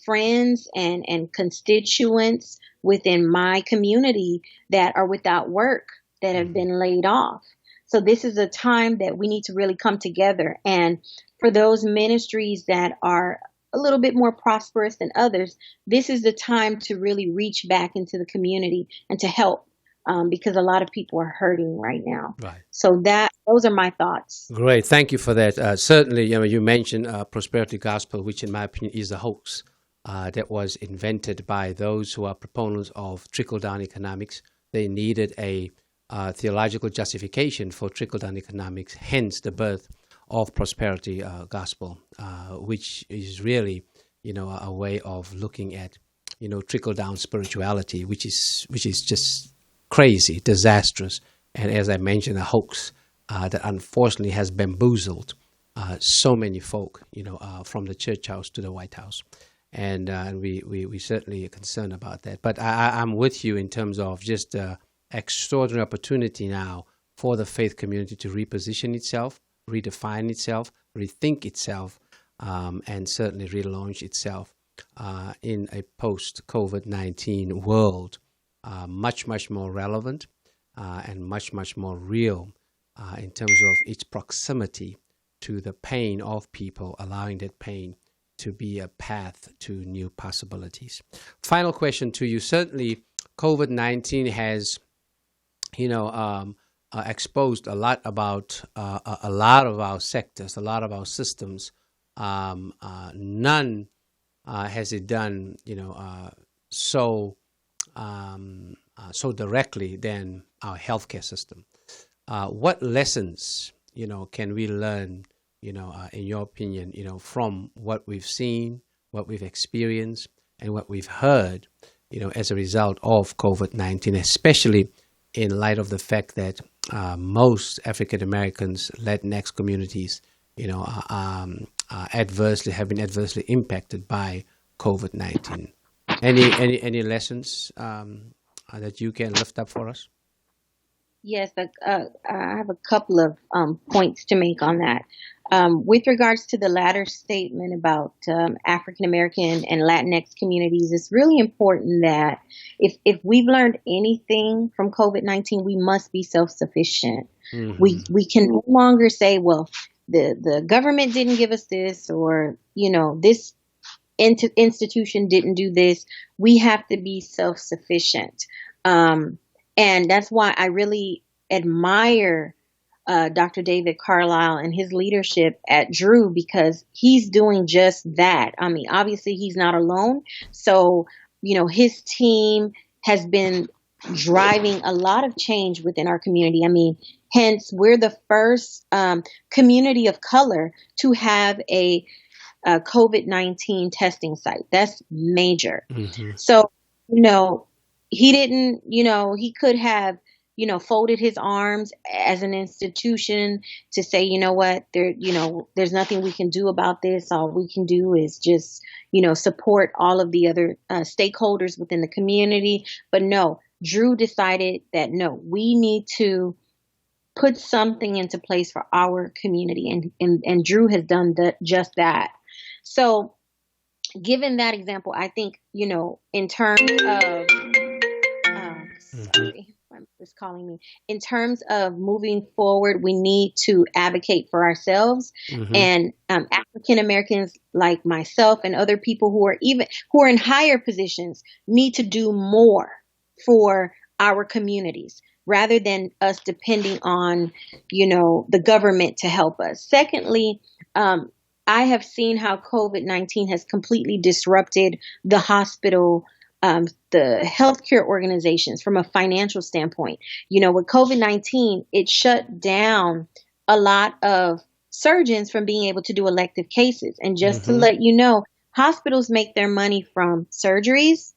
friends and constituents within my community that are without work, that have been laid off. So this is a time that we need to really come together. And for those ministries that are a little bit more prosperous than others, this is the time to really reach back into the community and to help. Because a lot of people are hurting right now. Right. So those are my thoughts. Great. Thank you for that. Certainly, you mentioned prosperity gospel, which in my opinion is a hoax that was invented by those who are proponents of trickle-down economics. They needed a theological justification for trickle-down economics, hence the birth of prosperity gospel, which is really, a way of looking at, trickle-down spirituality, which is just crazy, disastrous, and as I mentioned, a hoax that unfortunately has bamboozled so many folk, from the church house to the White House, and we certainly are concerned about that. But I'm with you in terms of just extraordinary opportunity now for the faith community to reposition itself, redefine itself, rethink itself, and certainly relaunch itself in a post-COVID-19 world. Much more relevant and much more real in terms of its proximity to the pain of people, allowing that pain to be a path to new possibilities. Final question to you. Certainly, COVID-19 has, exposed a lot about a lot of our sectors, a lot of our systems. None has it done, so directly than our healthcare system. What lessons, can we learn, in your opinion, from what we've seen, what we've experienced, and what we've heard, as a result of COVID-19, especially in light of the fact that most African Americans, Latinx communities, have been adversely impacted by COVID-19. Any lessons that you can lift up for us? Yes, I have a couple of points to make on that. With regards to the latter statement about African American and Latinx communities, it's really important that if we've learned anything from COVID-19, we must be self-sufficient. We can no longer say, well, the government didn't give us this, or this institution didn't do this. We have to be self-sufficient. And that's why I really admire Dr. David Carlisle and his leadership at Drew, because he's doing just that. I mean, obviously he's not alone. So, his team has been driving a lot of change within our community. I mean, hence we're the first community of color to have a COVID-19 testing site. That's major. Mm-hmm. So, he didn't, he could have, folded his arms as an institution to say, what, there's nothing we can do about this. All we can do is just, support all of the other stakeholders within the community. But no, Drew decided that no, we need to put something into place for our community. And Drew has done just that. So given that example, I think, in terms of, sorry, my mother's calling me. In terms of moving forward, we need to advocate for ourselves, and African Americans like myself and other people who are in higher positions need to do more for our communities rather than us depending on, the government to help us. Secondly, I have seen how COVID-19 has completely disrupted the hospital, the healthcare organizations from a financial standpoint. With COVID-19, it shut down a lot of surgeons from being able to do elective cases. And just to let you know, hospitals make their money from surgeries,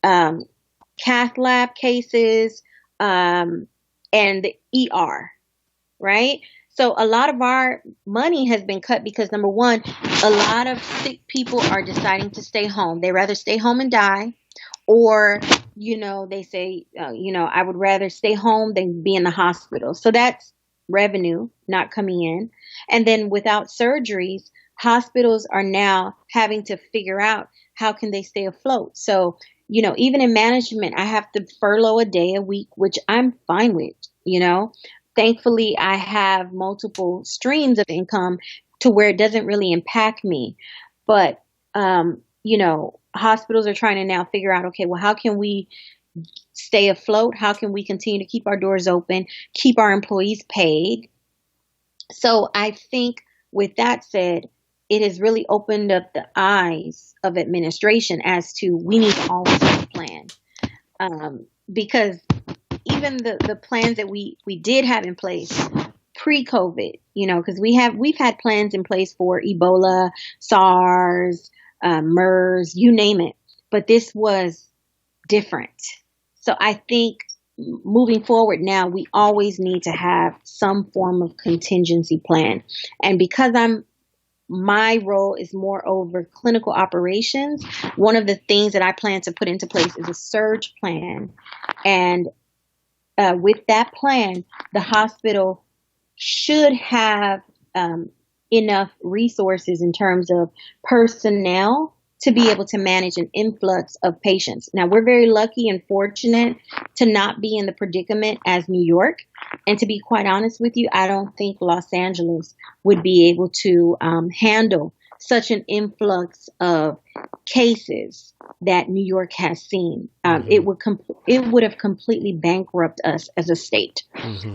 cath lab cases, and the ER, right? So a lot of our money has been cut because, number one, a lot of sick people are deciding to stay home. They rather stay home and die, or, they say, I would rather stay home than be in the hospital. So that's revenue not coming in. And then without surgeries, hospitals are now having to figure out how can they stay afloat. So, even in management, I have to furlough a day a week, which I'm fine with, Thankfully, I have multiple streams of income to where it doesn't really impact me. But, hospitals are trying to now figure out, okay, well, how can we stay afloat? How can we continue to keep our doors open, keep our employees paid? So I think with that said, it has really opened up the eyes of administration as to we need to always have a plan. Because even the plans that we did have in place pre-COVID, because we've had plans in place for Ebola, SARS, MERS, you name it, but this was different. So I think moving forward now, we always need to have some form of contingency plan. And because my role is more over clinical operations, one of the things that I plan to put into place is a surge plan. And with that plan, the hospital should have enough resources in terms of personnel to be able to manage an influx of patients. Now, we're very lucky and fortunate to not be in the predicament as New York. And to be quite honest with you, I don't think Los Angeles would be able to handle such an influx of cases that New York has seen. It would have completely bankrupted us as a state.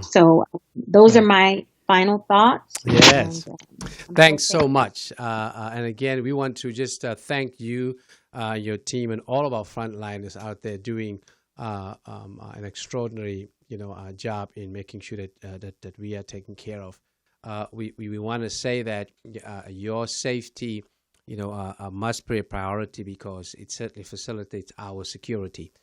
So those are my final thoughts. Yes. And, Thanks so much. And again, we want to just thank you, your team, and all of our frontliners out there doing an extraordinary, job in making sure that we are taken care of. We want to say that your safety, must be a priority because it certainly facilitates our security,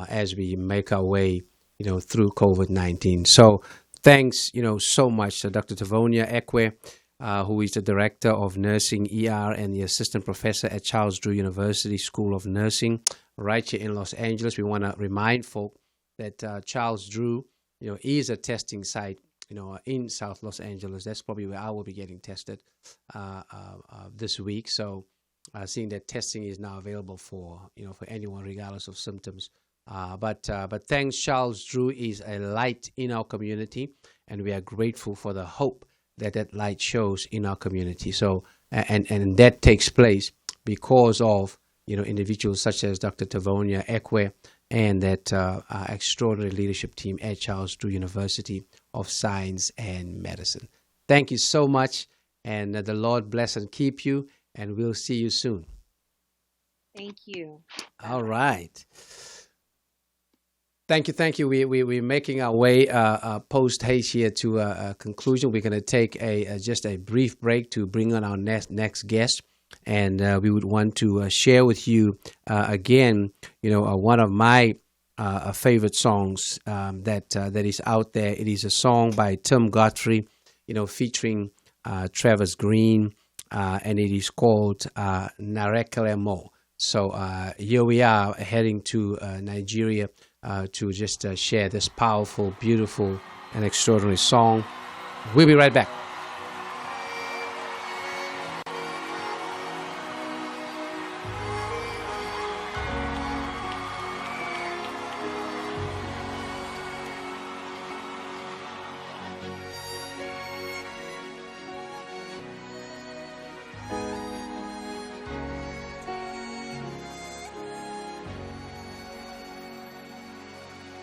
as we make our way, through COVID-19. So thanks, so much to Dr. Tavonia Ekwe, who is the Director of Nursing ER and the Assistant Professor at Charles Drew University School of Nursing right here in Los Angeles. We want to remind folk that Charles Drew, is a testing site, in South Los Angeles. That's probably where I will be getting tested this week. So seeing that testing is now available for anyone regardless of symptoms. But thanks, Charles Drew is a light in our community, and we are grateful for the hope that light shows in our community. So, and that takes place because of individuals such as Dr. Tavonia Ekwe and that extraordinary leadership team at Charles Drew University of Science and Medicine. Thank you so much, and the Lord bless and keep you, and we'll see you soon. Thank you. All right. Thank you. We're making our way post haste here to a conclusion. We're going to take just a brief break to bring on our next guest, and we would want to share with you again, one of my favorite songs that is out there. It is a song by Tim Godfrey, featuring Travis Green, and it is called Narekele Mo. So here we are heading to Nigeria to just share this powerful, beautiful, and extraordinary song. We'll be right back.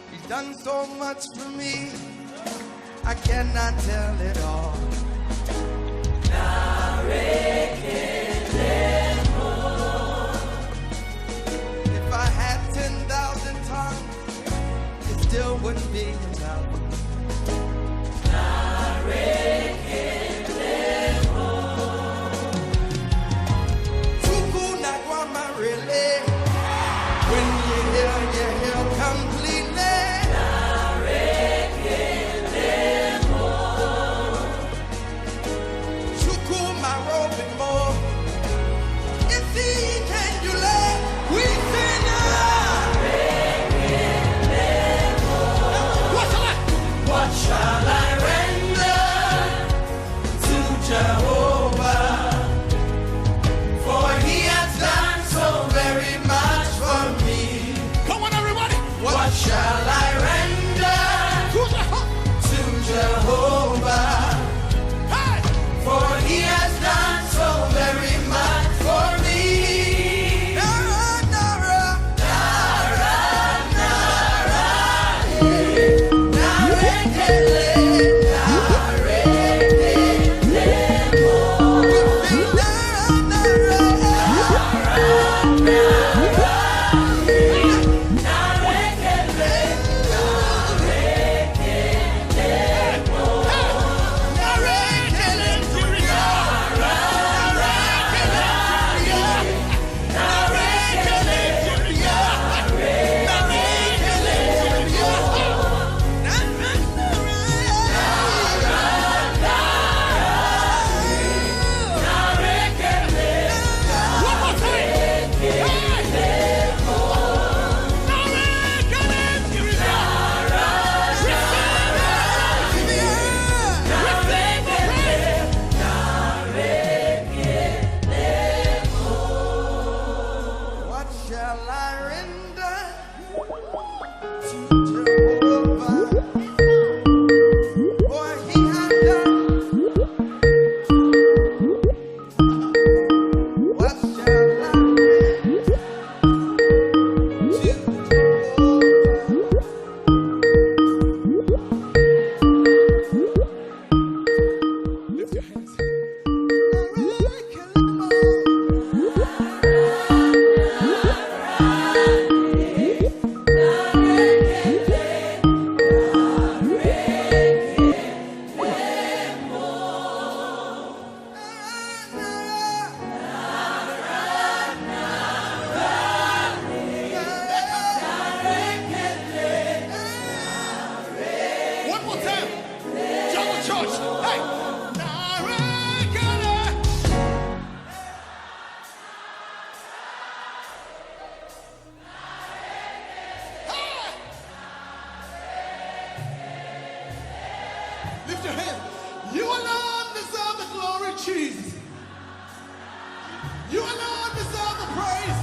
He's done so much for me, I cannot tell it all. If I had 10,000 tongues, it still wouldn't be enough. Tuku na guama really. When you hear completely. Lift your hand. You alone deserve the glory, Jesus. You alone deserve the praise.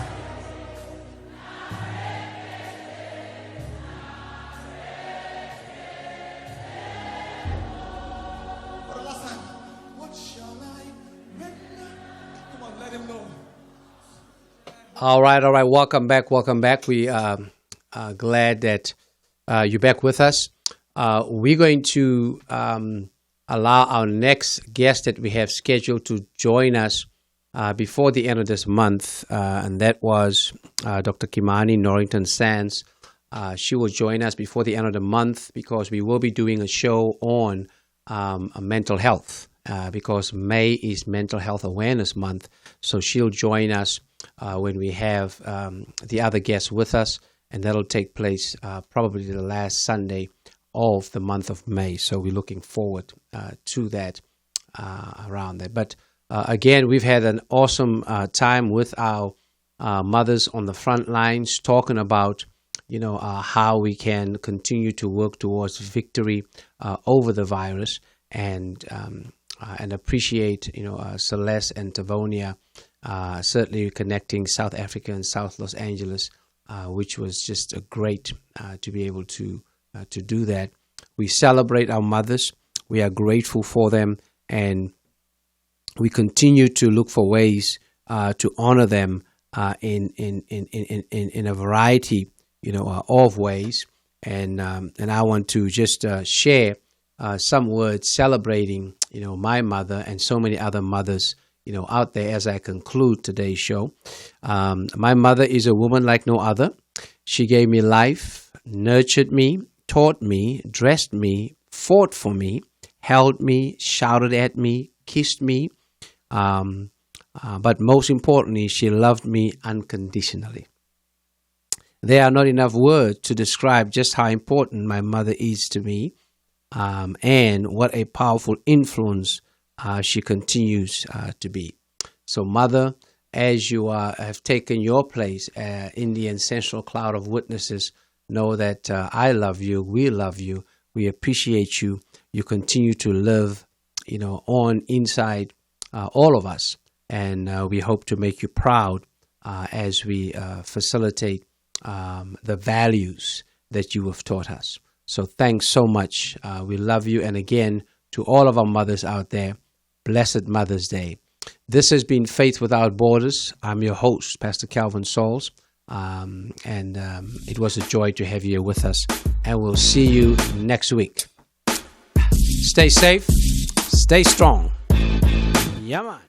For the last time, what shall I render? Come on, let him know. All right. Welcome back. We are glad that you're back with us. We're going to allow our next guest that we have scheduled to join us before the end of this month, and that was Dr. Kimani Norrington Sands. She will join us before the end of the month because we will be doing a show on mental health because May is Mental Health Awareness Month. So she'll join us when we have the other guests with us, and that'll take place probably the last Sunday of the month of May. So we're looking forward to that around that. But again, we've had an awesome time with our mothers on the front lines talking about how we can continue to work towards victory over the virus, and appreciate Celeste and Tavonia certainly connecting South Africa and South Los Angeles, which was just great to be able to do that. We celebrate our mothers. We are grateful for them, and we continue to look for ways to honor them in a variety of ways. And I want to just share some words celebrating my mother and so many other mothers out there as I conclude today's show. My mother is a woman like no other. She gave me life, nurtured me, taught me, dressed me, fought for me, held me, shouted at me, kissed me. But most importantly, she loved me unconditionally. There are not enough words to describe just how important my mother is to me, and what a powerful influence she continues to be. So, Mother, as you have taken your place in the ancestral cloud of witnesses, know that I love you, we love you, we appreciate you. You continue to live, on inside all of us, and we hope to make you proud as we facilitate the values that you have taught us. So thanks so much. We love you. And again, to all of our mothers out there, blessed Mother's Day. This has been Faith Without Borders. I'm your host, Pastor Calvin Sauls. And it was a joy to have you with us. And we'll see you next week. Stay safe. Stay strong. Yeah, man.